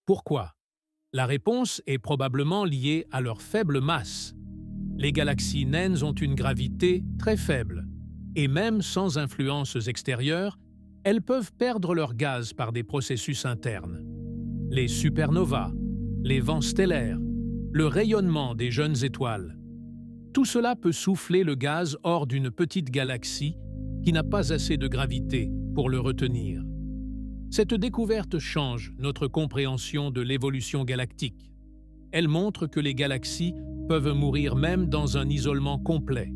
Pourquoi? La réponse est probablement liée à leur faible masse. Les galaxies naines ont une gravité très faible, et même sans influences extérieures, elles peuvent perdre leur gaz par des processus internes. Les supernovas, les vents stellaires, le rayonnement des jeunes étoiles. Tout cela peut souffler le gaz hors d'une petite galaxie qui n'a pas assez de gravité pour le retenir. Cette découverte change notre compréhension de l'évolution galactique. Elle montre que les galaxies peuvent mourir même dans un isolement complet,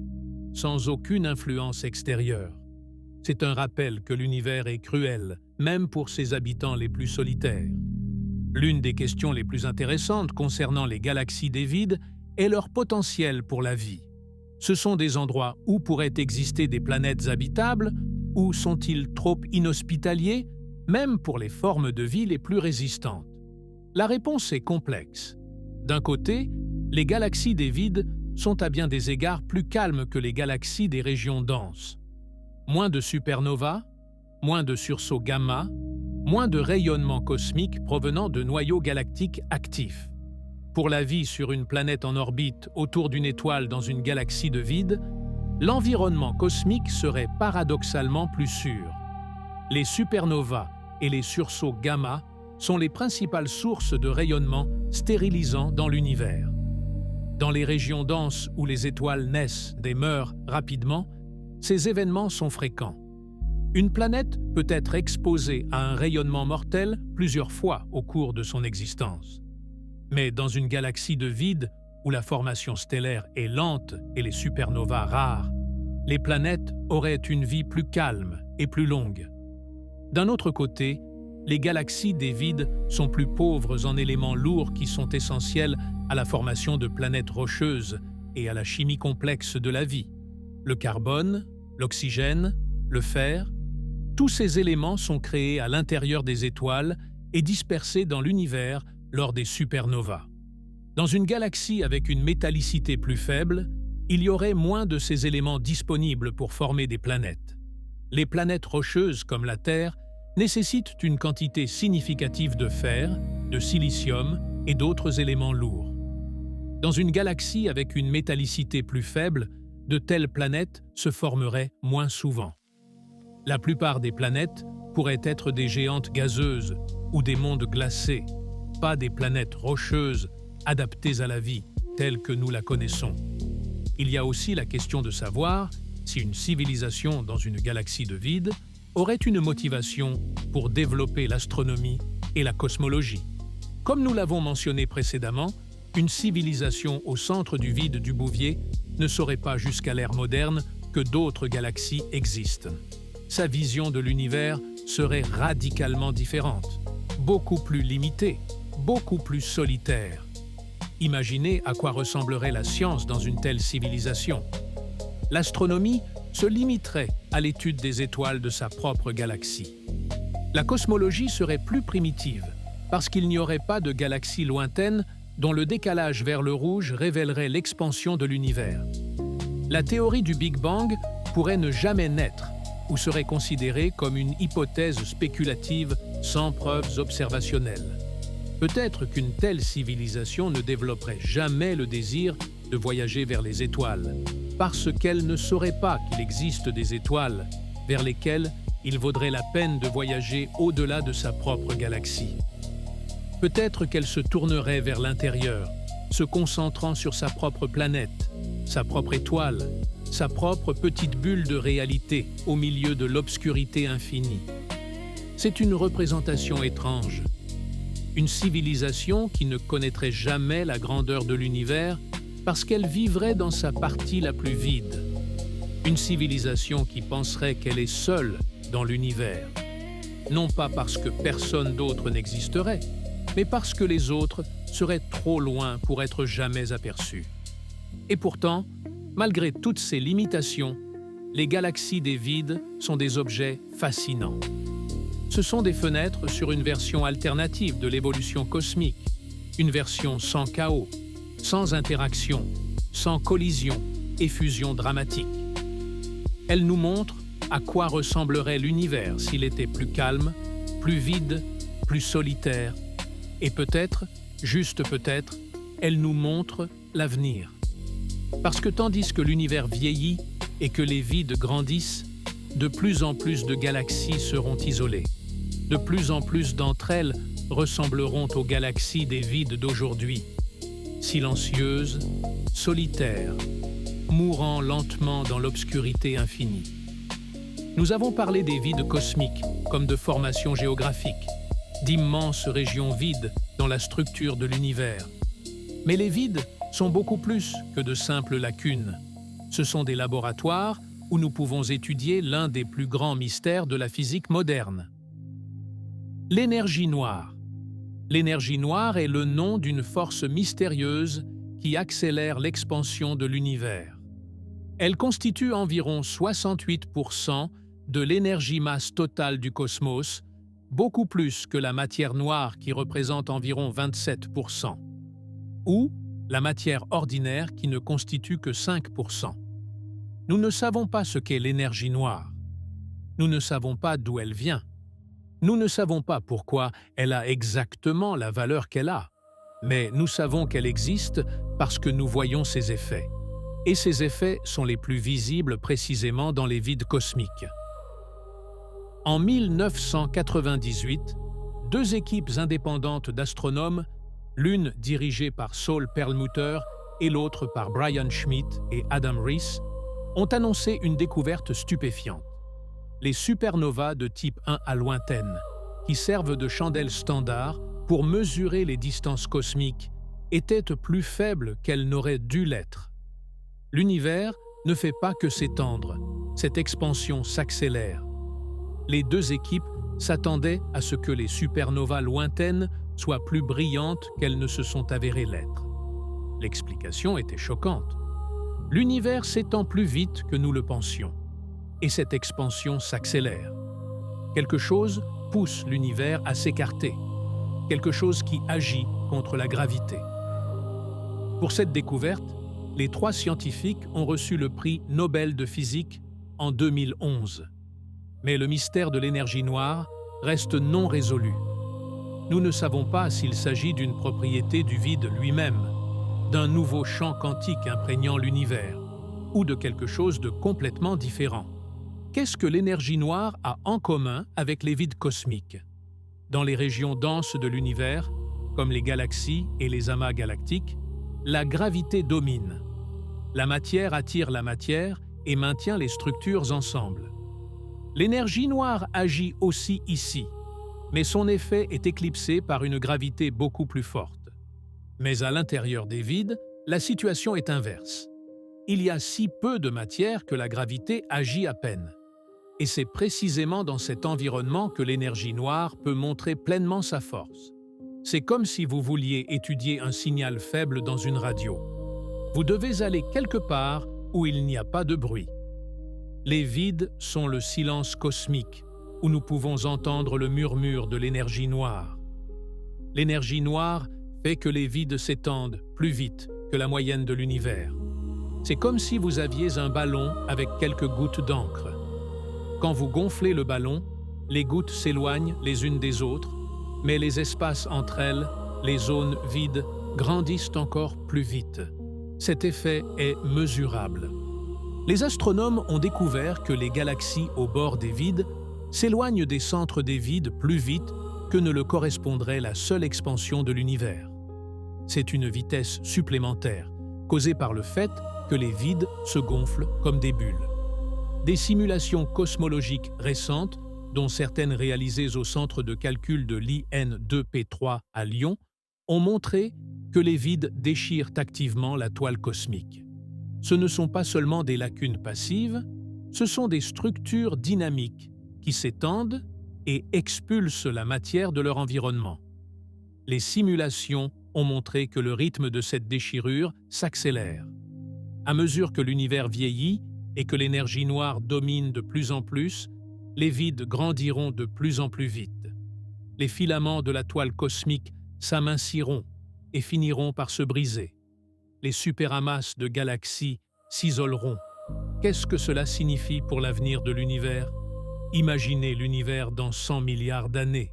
sans aucune influence extérieure. C'est un rappel que l'univers est cruel, même pour ses habitants les plus solitaires. L'une des questions les plus intéressantes concernant les galaxies des vides est leur potentiel pour la vie. Ce sont des endroits où pourraient exister des planètes habitables, ou sont-ils trop inhospitaliers, même pour les formes de vie les plus résistantes? La réponse est complexe. D'un côté, les galaxies des vides sont à bien des égards plus calmes que les galaxies des régions denses. Moins de supernovas, moins de sursauts gamma, moins de rayonnement cosmique provenant de noyaux galactiques actifs. Pour la vie sur une planète en orbite autour d'une étoile dans une galaxie de vide, l'environnement cosmique serait paradoxalement plus sûr. Les supernovas et les sursauts gamma sont les principales sources de rayonnement stérilisant dans l'univers. Dans les régions denses où les étoiles naissent et meurent rapidement, ces événements sont fréquents. Une planète peut être exposée à un rayonnement mortel plusieurs fois au cours de son existence. Mais dans une galaxie de vide, où la formation stellaire est lente et les supernovas rares, les planètes auraient une vie plus calme et plus longue. D'un autre côté, les galaxies des vides sont plus pauvres en éléments lourds qui sont essentiels à la formation de planètes rocheuses et à la chimie complexe de la vie. Le carbone, l'oxygène, le fer, tous ces éléments sont créés à l'intérieur des étoiles et dispersés dans l'univers lors des supernovas. Dans une galaxie avec une métallicité plus faible, il y aurait moins de ces éléments disponibles pour former des planètes. Les planètes rocheuses comme la Terre nécessitent une quantité significative de fer, de silicium et d'autres éléments lourds. Dans une galaxie avec une métallicité plus faible, de telles planètes se formeraient moins souvent. La plupart des planètes pourraient être des géantes gazeuses ou des mondes glacés, pas des planètes rocheuses adaptées à la vie telle que nous la connaissons. Il y a aussi la question de savoir si une civilisation dans une galaxie de vide aurait une motivation pour développer l'astronomie et la cosmologie. Comme nous l'avons mentionné précédemment, une civilisation au centre du vide du Bouvier ne saurait pas jusqu'à l'ère moderne que d'autres galaxies existent. Sa vision de l'univers serait radicalement différente, beaucoup plus limitée, beaucoup plus solitaire. Imaginez à quoi ressemblerait la science dans une telle civilisation. L'astronomie se limiterait à l'étude des étoiles de sa propre galaxie. La cosmologie serait plus primitive, parce qu'il n'y aurait pas de galaxies lointaines dont le décalage vers le rouge révélerait l'expansion de l'univers. La théorie du Big Bang pourrait ne jamais naître ou serait considérée comme une hypothèse spéculative sans preuves observationnelles. Peut-être qu'une telle civilisation ne développerait jamais le désir de voyager vers les étoiles, parce qu'elle ne saurait pas qu'il existe des étoiles vers lesquelles il vaudrait la peine de voyager au-delà de sa propre galaxie. Peut-être qu'elle se tournerait vers l'intérieur, se concentrant sur sa propre planète, sa propre étoile, sa propre petite bulle de réalité au milieu de l'obscurité infinie. C'est une représentation étrange. Une civilisation qui ne connaîtrait jamais la grandeur de l'univers parce qu'elle vivrait dans sa partie la plus vide. Une civilisation qui penserait qu'elle est seule dans l'univers. Non pas parce que personne d'autre n'existerait, mais parce que les autres seraient trop loin pour être jamais aperçus. Et pourtant, malgré toutes ces limitations, les galaxies des vides sont des objets fascinants. Ce sont des fenêtres sur une version alternative de l'évolution cosmique, une version sans chaos, sans interaction, sans collision et fusion dramatique. Elles nous montrent à quoi ressemblerait l'univers s'il était plus calme, plus vide, plus solitaire, et peut-être, juste peut-être, elles nous montrent l'avenir. Parce que tandis que l'univers vieillit et que les vides grandissent, de plus en plus de galaxies seront isolées. De plus en plus d'entre elles ressembleront aux galaxies des vides d'aujourd'hui, silencieuses, solitaires, mourant lentement dans l'obscurité infinie. Nous avons parlé des vides cosmiques comme de formations géographiques, d'immenses régions vides dans la structure de l'univers. Mais les vides sont beaucoup plus que de simples lacunes. Ce sont des laboratoires où nous pouvons étudier l'un des plus grands mystères de la physique moderne. L'énergie noire. L'énergie noire est le nom d'une force mystérieuse qui accélère l'expansion de l'univers. Elle constitue environ 68% de l'énergie-masse totale du cosmos, beaucoup plus que la matière noire qui représente environ 27%, ou la matière ordinaire qui ne constitue que 5%. Nous ne savons pas ce qu'est l'énergie noire. Nous ne savons pas d'où elle vient. Nous ne savons pas pourquoi elle a exactement la valeur qu'elle a, mais nous savons qu'elle existe parce que nous voyons ses effets. Et ces effets sont les plus visibles précisément dans les vides cosmiques. En 1998, deux équipes indépendantes d'astronomes, l'une dirigée par Saul Perlmutter et l'autre par Brian Schmidt et Adam Riess, ont annoncé une découverte stupéfiante. Les supernovas de type 1A lointaines, qui servent de chandelles standard pour mesurer les distances cosmiques, étaient plus faibles qu'elles n'auraient dû l'être. L'univers ne fait pas que s'étendre, cette expansion s'accélère. Les deux équipes s'attendaient à ce que les supernovas lointaines soient plus brillantes qu'elles ne se sont avérées l'être. L'explication était choquante. L'univers s'étend plus vite que nous le pensions, et cette expansion s'accélère. Quelque chose pousse l'univers à s'écarter, quelque chose qui agit contre la gravité. Pour cette découverte, Les 3 scientifiques ont reçu le prix Nobel de physique en 2011. Mais le mystère de l'énergie noire reste non résolu. Nous ne savons pas s'il s'agit d'une propriété du vide lui-même, d'un nouveau champ quantique imprégnant l'univers, ou de quelque chose de complètement différent. Qu'est-ce que l'énergie noire a en commun avec les vides cosmiques? Dans les régions denses de l'univers, comme les galaxies et les amas galactiques, la gravité domine. La matière attire la matière et maintient les structures ensemble. L'énergie noire agit aussi ici, mais son effet est éclipsé par une gravité beaucoup plus forte. Mais à l'intérieur des vides, la situation est inverse. Il y a si peu de matière que la gravité agit à peine. Et c'est précisément dans cet environnement que l'énergie noire peut montrer pleinement sa force. C'est comme si vous vouliez étudier un signal faible dans une radio. Vous devez aller quelque part où il n'y a pas de bruit. Les vides sont le silence cosmique, où nous pouvons entendre le murmure de l'énergie noire. L'énergie noire fait que les vides s'étendent plus vite que la moyenne de l'univers. C'est comme si vous aviez un ballon avec quelques gouttes d'encre. Quand vous gonflez le ballon, les gouttes s'éloignent les unes des autres, mais les espaces entre elles, les zones vides, grandissent encore plus vite. Cet effet est mesurable. Les astronomes ont découvert que les galaxies au bord des vides s'éloignent des centres des vides plus vite que ne le correspondrait la seule expansion de l'univers. C'est une vitesse supplémentaire, causée par le fait que les vides se gonflent comme des bulles. Des simulations cosmologiques récentes, dont certaines réalisées au centre de calcul de l'IN2P3 à Lyon, ont montré que les vides déchirent activement la toile cosmique. Ce ne sont pas seulement des lacunes passives, ce sont des structures dynamiques qui s'étendent et expulsent la matière de leur environnement. Les simulations ont montré que le rythme de cette déchirure s'accélère. À mesure que l'univers vieillit et que l'énergie noire domine de plus en plus, les vides grandiront de plus en plus vite. Les filaments de la toile cosmique s'aminciront et finiront par se briser. Les superamas de galaxies s'isoleront. Qu'est-ce que cela signifie pour l'avenir de l'univers? Imaginez l'univers dans 100 milliards d'années.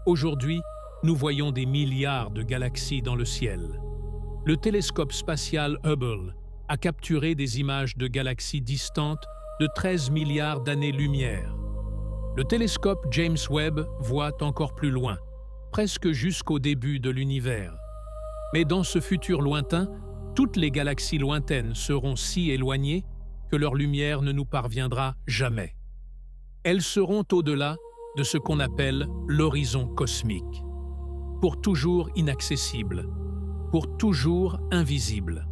Aujourd'hui, nous voyons des milliards de galaxies dans le ciel. Le télescope spatial Hubble a capturé des images de galaxies distantes de 13 milliards d'années-lumière. Le télescope James Webb voit encore plus loin, presque jusqu'au début de l'univers. Mais dans ce futur lointain, toutes les galaxies lointaines seront si éloignées que leur lumière ne nous parviendra jamais. Elles seront au-delà de ce qu'on appelle l'horizon cosmique. Pour toujours inaccessibles, pour toujours invisibles.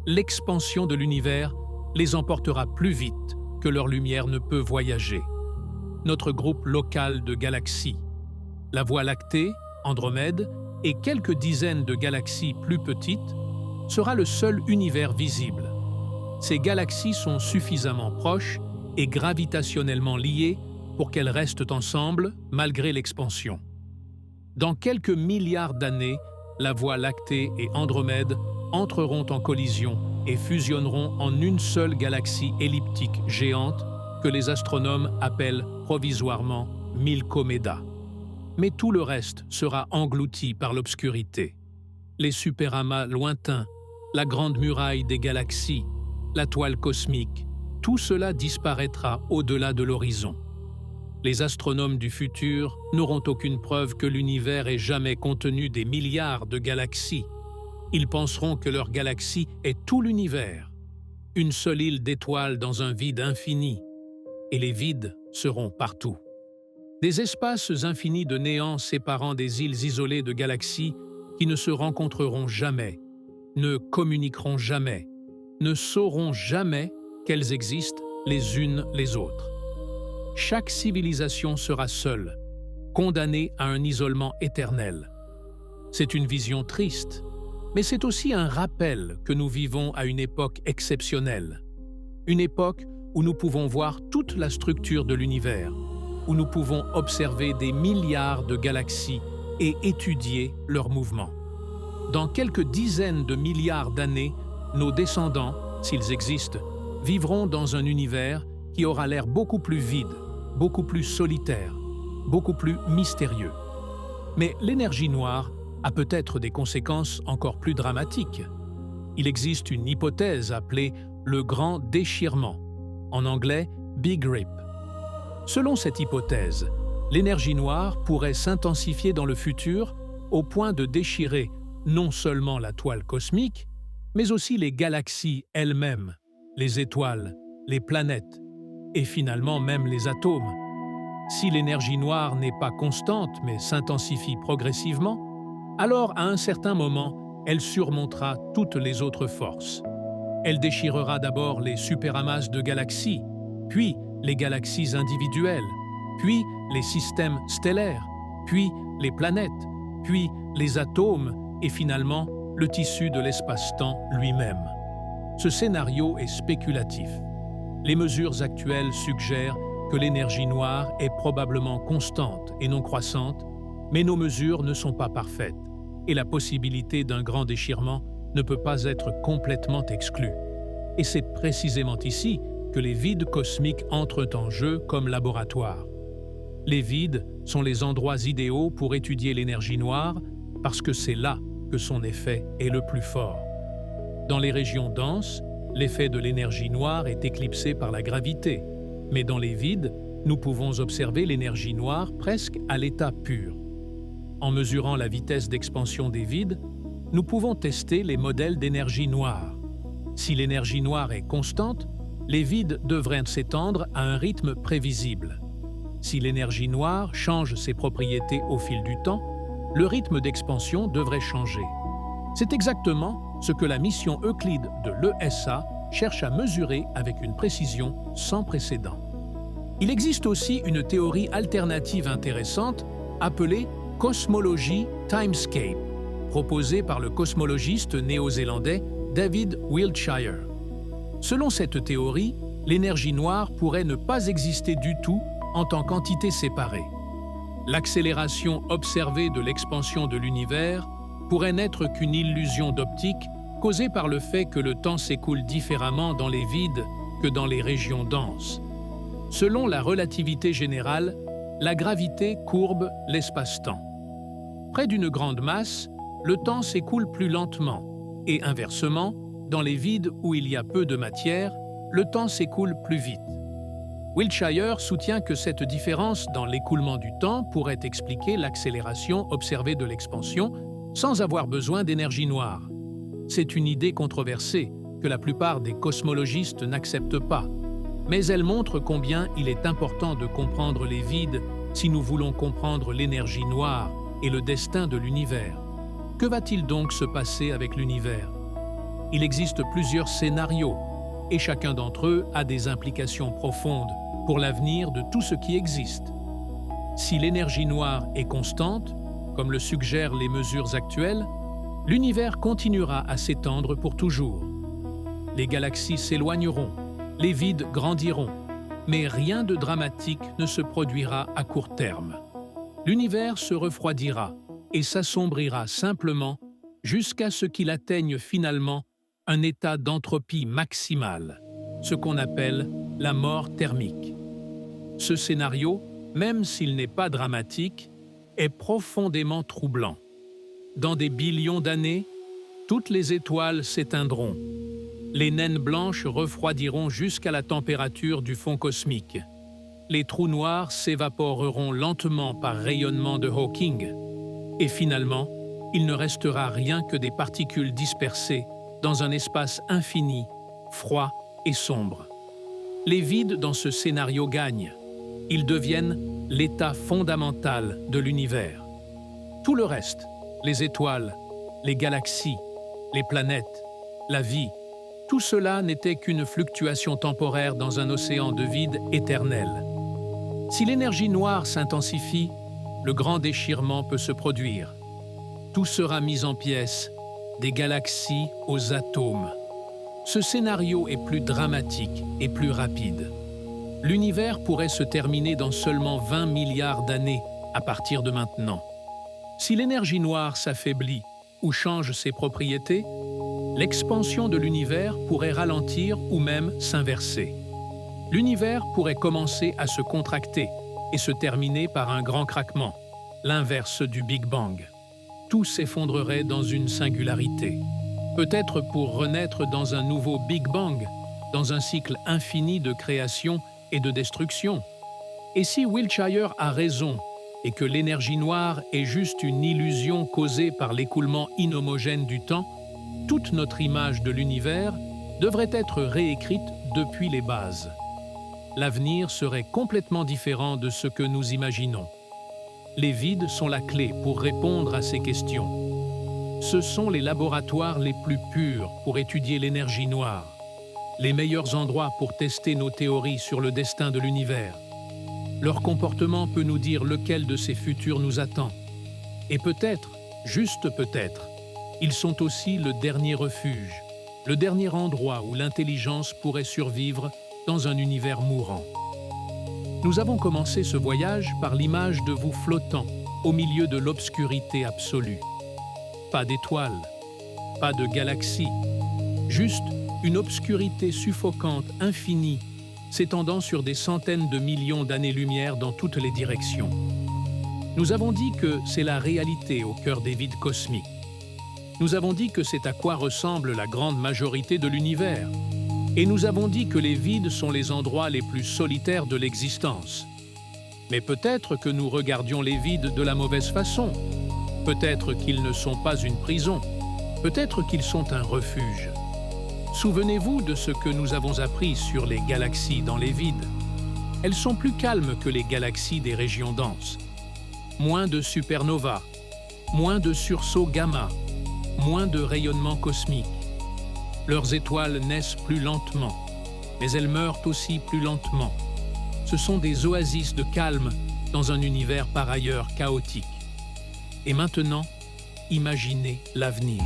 L'expansion de l'univers les emportera plus vite que leur lumière ne peut voyager. Notre groupe local de galaxies, la Voie lactée, Andromède et quelques dizaines de galaxies plus petites, sera le seul univers visible. Ces galaxies sont suffisamment proches et gravitationnellement liées pour qu'elles restent ensemble malgré l'expansion. Dans quelques milliards d'années, la Voie lactée et Andromède entreront en collision et fusionneront en une seule galaxie elliptique géante que les astronomes appellent provisoirement Milkomeda. Mais tout le reste sera englouti par l'obscurité. Les superamas lointains, la grande muraille des galaxies, la toile cosmique, tout cela disparaîtra au-delà de l'horizon. Les astronomes du futur n'auront aucune preuve que l'univers ait jamais contenu des milliards de galaxies. Ils penseront que leur galaxie est tout l'univers, une seule île d'étoiles dans un vide infini, et les vides seront partout. Des espaces infinis de néant séparant des îles isolées de galaxies qui ne se rencontreront jamais, ne communiqueront jamais, ne sauront jamais qu'elles existent les unes les autres. Chaque civilisation sera seule, condamnée à un isolement éternel. C'est une vision triste, mais c'est aussi un rappel que nous vivons à une époque exceptionnelle. Une époque où nous pouvons voir toute la structure de l'univers, où nous pouvons observer des milliards de galaxies et étudier leurs mouvements. Dans quelques dizaines de milliards d'années, nos descendants, s'ils existent, vivront dans un univers qui aura l'air beaucoup plus vide, beaucoup plus solitaire, beaucoup plus mystérieux. Mais l'énergie noire a peut-être des conséquences encore plus dramatiques. Il existe une hypothèse appelée le grand déchirement, en anglais Big Rip. Selon cette hypothèse, l'énergie noire pourrait s'intensifier dans le futur au point de déchirer non seulement la toile cosmique, mais aussi les galaxies elles-mêmes, les étoiles, les planètes et finalement même les atomes. Si l'énergie noire n'est pas constante mais s'intensifie progressivement, alors à un certain moment, elle surmontera toutes les autres forces. Elle déchirera d'abord les superamas de galaxies, puis les galaxies individuelles, puis les systèmes stellaires, puis les planètes, puis les atomes et finalement le tissu de l'espace-temps lui-même. Ce scénario est spéculatif. Les mesures actuelles suggèrent que l'énergie noire est probablement constante et non croissante, mais nos mesures ne sont pas parfaites et la possibilité d'un grand déchirement ne peut pas être complètement exclue. Et c'est précisément ici que les vides cosmiques entrent en jeu comme laboratoire. Les vides sont les endroits idéaux pour étudier l'énergie noire parce que c'est là que son effet est le plus fort. Dans les régions denses, l'effet de l'énergie noire est éclipsé par la gravité, mais dans les vides, nous pouvons observer l'énergie noire presque à l'état pur. En mesurant la vitesse d'expansion des vides, nous pouvons tester les modèles d'énergie noire. Si l'énergie noire est constante, les vides devraient s'étendre à un rythme prévisible. Si l'énergie noire change ses propriétés au fil du temps, le rythme d'expansion devrait changer. C'est exactement ce que la mission Euclide de l'ESA cherche à mesurer avec une précision sans précédent. Il existe aussi une théorie alternative intéressante appelée cosmologie timescape, proposée par le cosmologiste néo-zélandais David Wiltshire. Selon cette théorie, l'énergie noire pourrait ne pas exister du tout en tant qu'entité séparée. L'accélération observée de l'expansion de l'univers pourrait n'être qu'une illusion d'optique causée par le fait que le temps s'écoule différemment dans les vides que dans les régions denses. Selon la relativité générale, la gravité courbe l'espace-temps. Près d'une grande masse, le temps s'écoule plus lentement et inversement, dans les vides où il y a peu de matière, le temps s'écoule plus vite. Wiltshire soutient que cette différence dans l'écoulement du temps pourrait expliquer l'accélération observée de l'expansion sans avoir besoin d'énergie noire. C'est une idée controversée que la plupart des cosmologistes n'acceptent pas, mais elle montre combien il est important de comprendre les vides si nous voulons comprendre l'énergie noire et le destin de l'univers. Que va-t-il donc se passer avec l'univers? Il existe plusieurs scénarios, et chacun d'entre eux a des implications profondes pour l'avenir de tout ce qui existe. Si l'énergie noire est constante, comme le suggèrent les mesures actuelles, l'univers continuera à s'étendre pour toujours. Les galaxies s'éloigneront, les vides grandiront, mais rien de dramatique ne se produira à court terme. L'univers se refroidira et s'assombrira simplement jusqu'à ce qu'il atteigne finalement un état d'entropie maximale, ce qu'on appelle la mort thermique. Ce scénario, même s'il n'est pas dramatique, est profondément troublant. Dans des billions d'années, toutes les étoiles s'éteindront. Les naines blanches refroidiront jusqu'à la température du fond cosmique. Les trous noirs s'évaporeront lentement par rayonnement de Hawking. Et finalement, il ne restera rien que des particules dispersées dans un espace infini, froid et sombre. Les vides dans ce scénario gagnent. Ils deviennent l'état fondamental de l'univers. Tout le reste, les étoiles, les galaxies, les planètes, la vie, tout cela n'était qu'une fluctuation temporaire dans un océan de vide éternel. Si l'énergie noire s'intensifie, le grand déchirement peut se produire. Tout sera mis en pièces, des galaxies aux atomes. Ce scénario est plus dramatique et plus rapide. L'univers pourrait se terminer dans seulement 20 milliards d'années à partir de maintenant. Si l'énergie noire s'affaiblit ou change ses propriétés, l'expansion de l'univers pourrait ralentir ou même s'inverser. L'univers pourrait commencer à se contracter et se terminer par un grand craquement, l'inverse du Big Bang. Tout s'effondrerait dans une singularité, peut-être pour renaître dans un nouveau Big Bang, dans un cycle infini de création et de destruction. Et si Wiltshire a raison et que l'énergie noire est juste une illusion causée par l'écoulement inhomogène du temps, toute notre image de l'univers devrait être réécrite depuis les bases. L'avenir serait complètement différent de ce que nous imaginons. Les vides sont la clé pour répondre à ces questions. Ce sont les laboratoires les plus purs pour étudier l'énergie noire, les meilleurs endroits pour tester nos théories sur le destin de l'univers. Leur comportement peut nous dire lequel de ces futurs nous attend. Et peut-être, juste peut-être, ils sont aussi le dernier refuge, le dernier endroit où l'intelligence pourrait survivre dans un univers mourant. Nous avons commencé ce voyage par l'image de vous flottant au milieu de l'obscurité absolue. Pas d'étoiles, pas de galaxies, juste une obscurité suffocante infinie s'étendant sur des centaines de millions d'années-lumière dans toutes les directions. Nous avons dit que c'est la réalité au cœur des vides cosmiques. Nous avons dit que c'est à quoi ressemble la grande majorité de l'univers. Et nous avons dit que les vides sont les endroits les plus solitaires de l'existence. Mais peut-être que nous regardions les vides de la mauvaise façon. Peut-être qu'ils ne sont pas une prison. Peut-être qu'ils sont un refuge. Souvenez-vous de ce que nous avons appris sur les galaxies dans les vides. Elles sont plus calmes que les galaxies des régions denses. Moins de supernovas, moins de sursauts gamma, moins de rayonnement cosmique. Leurs étoiles naissent plus lentement, mais elles meurent aussi plus lentement. Ce sont des oasis de calme dans un univers par ailleurs chaotique. Et maintenant, imaginez l'avenir.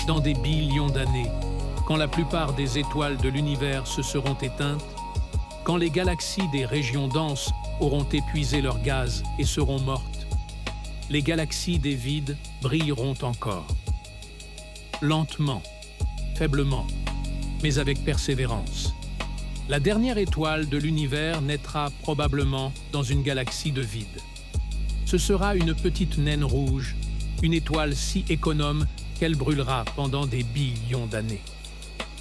Dans des billions d'années, quand la plupart des étoiles de l'univers se seront éteintes, quand les galaxies des régions denses auront épuisé leur gaz et seront mortes, les galaxies des vides brilleront encore. Lentement, faiblement, mais avec persévérance. La dernière étoile de l'univers naîtra probablement dans une galaxie de vide. Ce sera une petite naine rouge, une étoile si économe qu'elle brûlera pendant des billions d'années.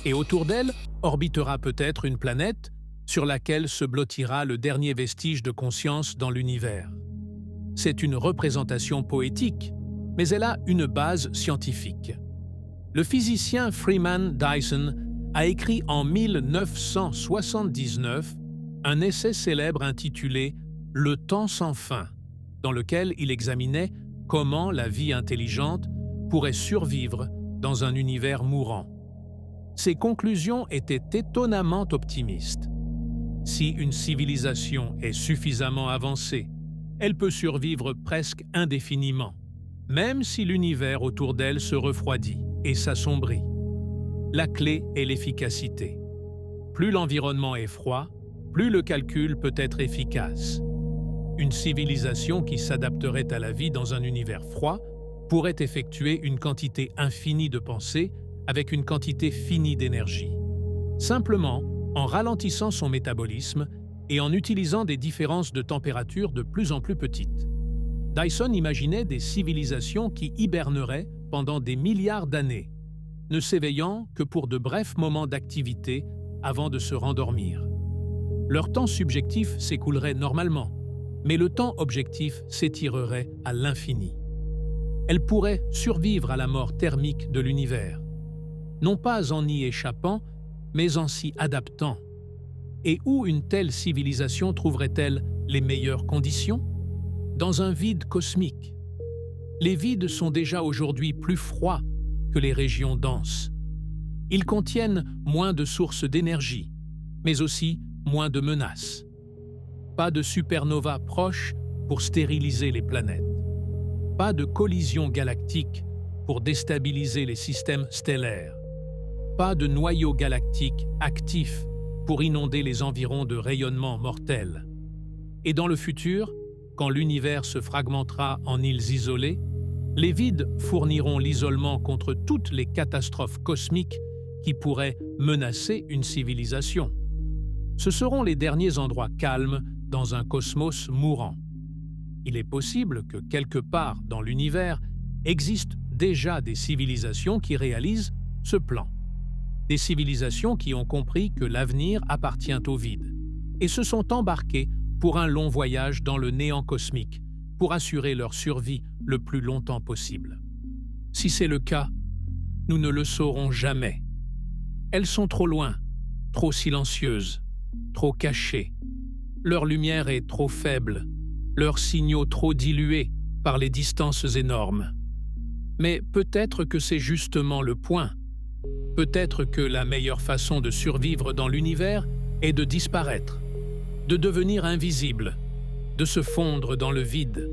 Et autour d'elle orbitera peut-être une planète sur laquelle se blottira le dernier vestige de conscience dans l'univers. C'est une représentation poétique, mais elle a une base scientifique. Le physicien Freeman Dyson a écrit en 1979 un essai célèbre intitulé « Le temps sans fin », dans lequel il examinait comment la vie intelligente pourrait survivre dans un univers mourant. Ses conclusions étaient étonnamment optimistes. Si une civilisation est suffisamment avancée, elle peut survivre presque indéfiniment, même si l'univers autour d'elle se refroidit et s'assombrit. La clé est l'efficacité. Plus l'environnement est froid, plus le calcul peut être efficace. Une civilisation qui s'adapterait à la vie dans un univers froid pourrait effectuer une quantité infinie de pensées avec une quantité finie d'énergie. Simplement, en ralentissant son métabolisme et en utilisant des différences de température de plus en plus petites. Dyson imaginait des civilisations qui hiberneraient pendant des milliards d'années, ne s'éveillant que pour de brefs moments d'activité avant de se rendormir. Leur temps subjectif s'écoulerait normalement, mais le temps objectif s'étirerait à l'infini. Elles pourraient survivre à la mort thermique de l'univers, non pas en y échappant, mais en s'y adaptant. Et où une telle civilisation trouverait-elle les meilleures conditions? Dans un vide cosmique. Les vides sont déjà aujourd'hui plus froids que les régions denses. Ils contiennent moins de sources d'énergie, mais aussi moins de menaces. Pas de supernova proches pour stériliser les planètes. Pas de collisions galactiques pour déstabiliser les systèmes stellaires. Pas de noyaux galactiques actifs pour inonder les environs de rayonnements mortels. Et dans le futur, quand l'univers se fragmentera en îles isolées, Les vides fourniront l'isolement contre toutes les catastrophes cosmiques qui pourraient menacer une civilisation. Ce seront les derniers endroits calmes dans un cosmos mourant. Il est possible que quelque part dans l'univers existent déjà des civilisations qui réalisent ce plan. Des civilisations qui ont compris que l'avenir appartient au vide et se sont embarquées pour un long voyage dans le néant cosmique pour assurer leur survie le plus longtemps possible. Si c'est le cas, nous ne le saurons jamais. Elles sont trop loin, trop silencieuses, trop cachées. Leur lumière est trop faible, leurs signaux trop dilués par les distances énormes. Mais peut-être que c'est justement le point. Peut-être que la meilleure façon de survivre dans l'univers est de disparaître, de devenir invisible, de se fondre dans le vide.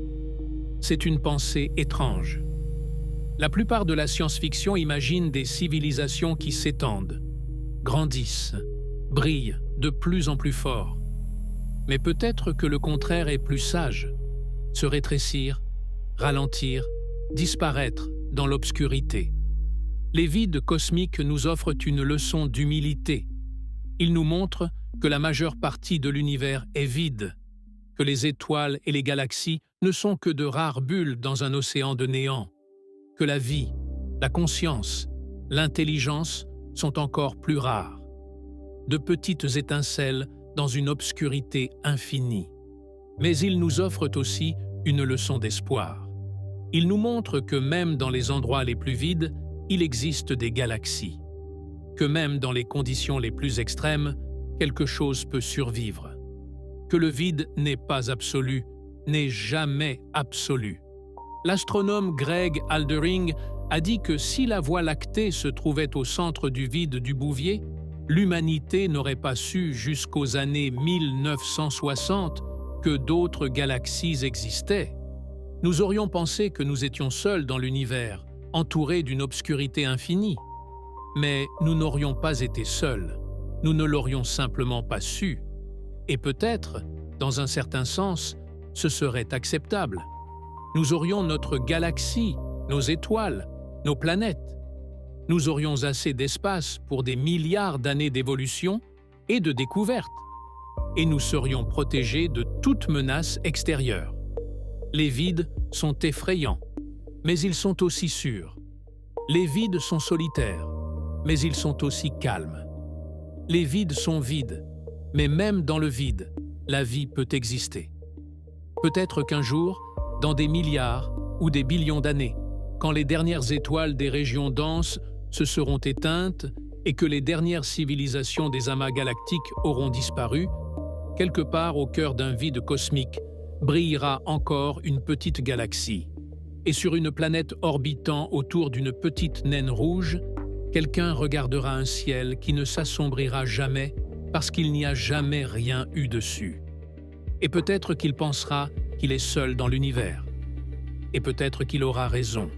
C'est une pensée étrange. La plupart de la science-fiction imagine des civilisations qui s'étendent, grandissent, brillent de plus en plus fort. Mais peut-être que le contraire est plus sage, se rétrécir, ralentir, disparaître dans l'obscurité. Les vides cosmiques nous offrent une leçon d'humilité. Ils nous montrent que la majeure partie de l'univers est vide, que les étoiles et les galaxies ne sont que de rares bulles dans un océan de néant, que la vie, la conscience, l'intelligence sont encore plus rares, de petites étincelles dans une obscurité infinie. Mais ils nous offrent aussi une leçon d'espoir. Ils nous montrent que même dans les endroits les plus vides, il existe des galaxies, que même dans les conditions les plus extrêmes, quelque chose peut survivre, que le vide n'est pas absolu, n'est jamais absolu. L'astronome Greg Aldering a dit que si la Voie lactée se trouvait au centre du vide du Bouvier, l'humanité n'aurait pas su jusqu'aux années 1960 que d'autres galaxies existaient. Nous aurions pensé que nous étions seuls dans l'univers, entourés d'une obscurité infinie. Mais nous n'aurions pas été seuls, nous ne l'aurions simplement pas su. Et peut-être, dans un certain sens, ce serait acceptable. Nous aurions notre galaxie, nos étoiles, nos planètes. Nous aurions assez d'espace pour des milliards d'années d'évolution et de découverte. Et nous serions protégés de toute menace extérieure. Les vides sont effrayants, mais ils sont aussi sûrs. Les vides sont solitaires, mais ils sont aussi calmes. Les vides sont vides, mais même dans le vide, la vie peut exister. Peut-être qu'un jour, dans des milliards ou des billions d'années, quand les dernières étoiles des régions denses se seront éteintes et que les dernières civilisations des amas galactiques auront disparu, quelque part au cœur d'un vide cosmique, brillera encore une petite galaxie. Et sur une planète orbitant autour d'une petite naine rouge, quelqu'un regardera un ciel qui ne s'assombrira jamais parce qu'il n'y a jamais rien eu dessus. Et peut-être qu'il pensera qu'il est seul dans l'univers. Et peut-être qu'il aura raison.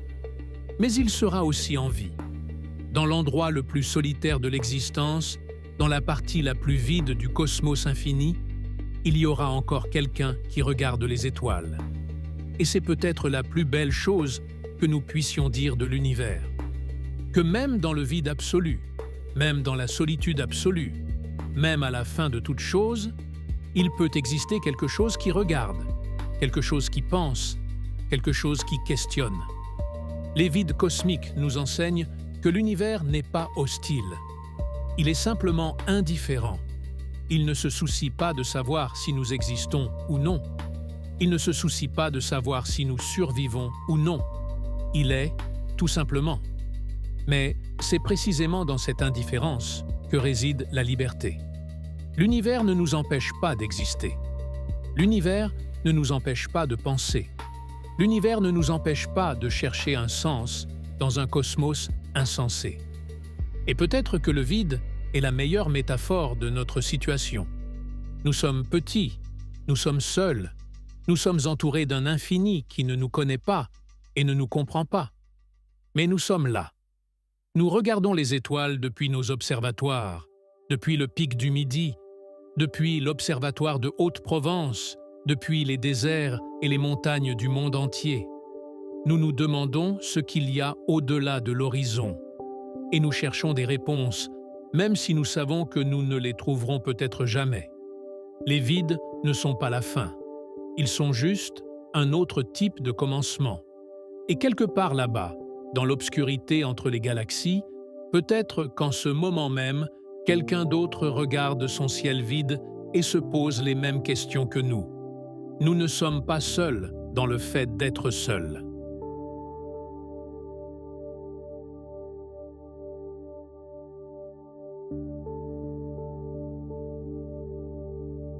Mais il sera aussi en vie. Dans l'endroit le plus solitaire de l'existence, dans la partie la plus vide du cosmos infini, il y aura encore quelqu'un qui regarde les étoiles. Et c'est peut-être la plus belle chose que nous puissions dire de l'univers. Que même dans le vide absolu, même dans la solitude absolue, même à la fin de toute chose, il peut exister quelque chose qui regarde, quelque chose qui pense, quelque chose qui questionne. Les vides cosmiques nous enseignent que l'univers n'est pas hostile. Il est simplement indifférent. Il ne se soucie pas de savoir si nous existons ou non. Il ne se soucie pas de savoir si nous survivons ou non. Il est, tout simplement. Mais c'est précisément dans cette indifférence que réside la liberté. L'univers ne nous empêche pas d'exister. L'univers ne nous empêche pas de penser. L'univers ne nous empêche pas de chercher un sens dans un cosmos insensé. Et peut-être que le vide est la meilleure métaphore de notre situation. Nous sommes petits, nous sommes seuls, nous sommes entourés d'un infini qui ne nous connaît pas et ne nous comprend pas. Mais nous sommes là. Nous regardons les étoiles depuis nos observatoires, depuis le pic du Midi, depuis l'observatoire de Haute-Provence, depuis les déserts et les montagnes du monde entier. Nous nous demandons ce qu'il y a au-delà de l'horizon, et nous cherchons des réponses, même si nous savons que nous ne les trouverons peut-être jamais. Les vides ne sont pas la fin, ils sont juste un autre type de commencement. Et quelque part là-bas, dans l'obscurité entre les galaxies, peut-être qu'en ce moment même, quelqu'un d'autre regarde son ciel vide et se pose les mêmes questions que nous. Nous ne sommes pas seuls dans le fait d'être seuls.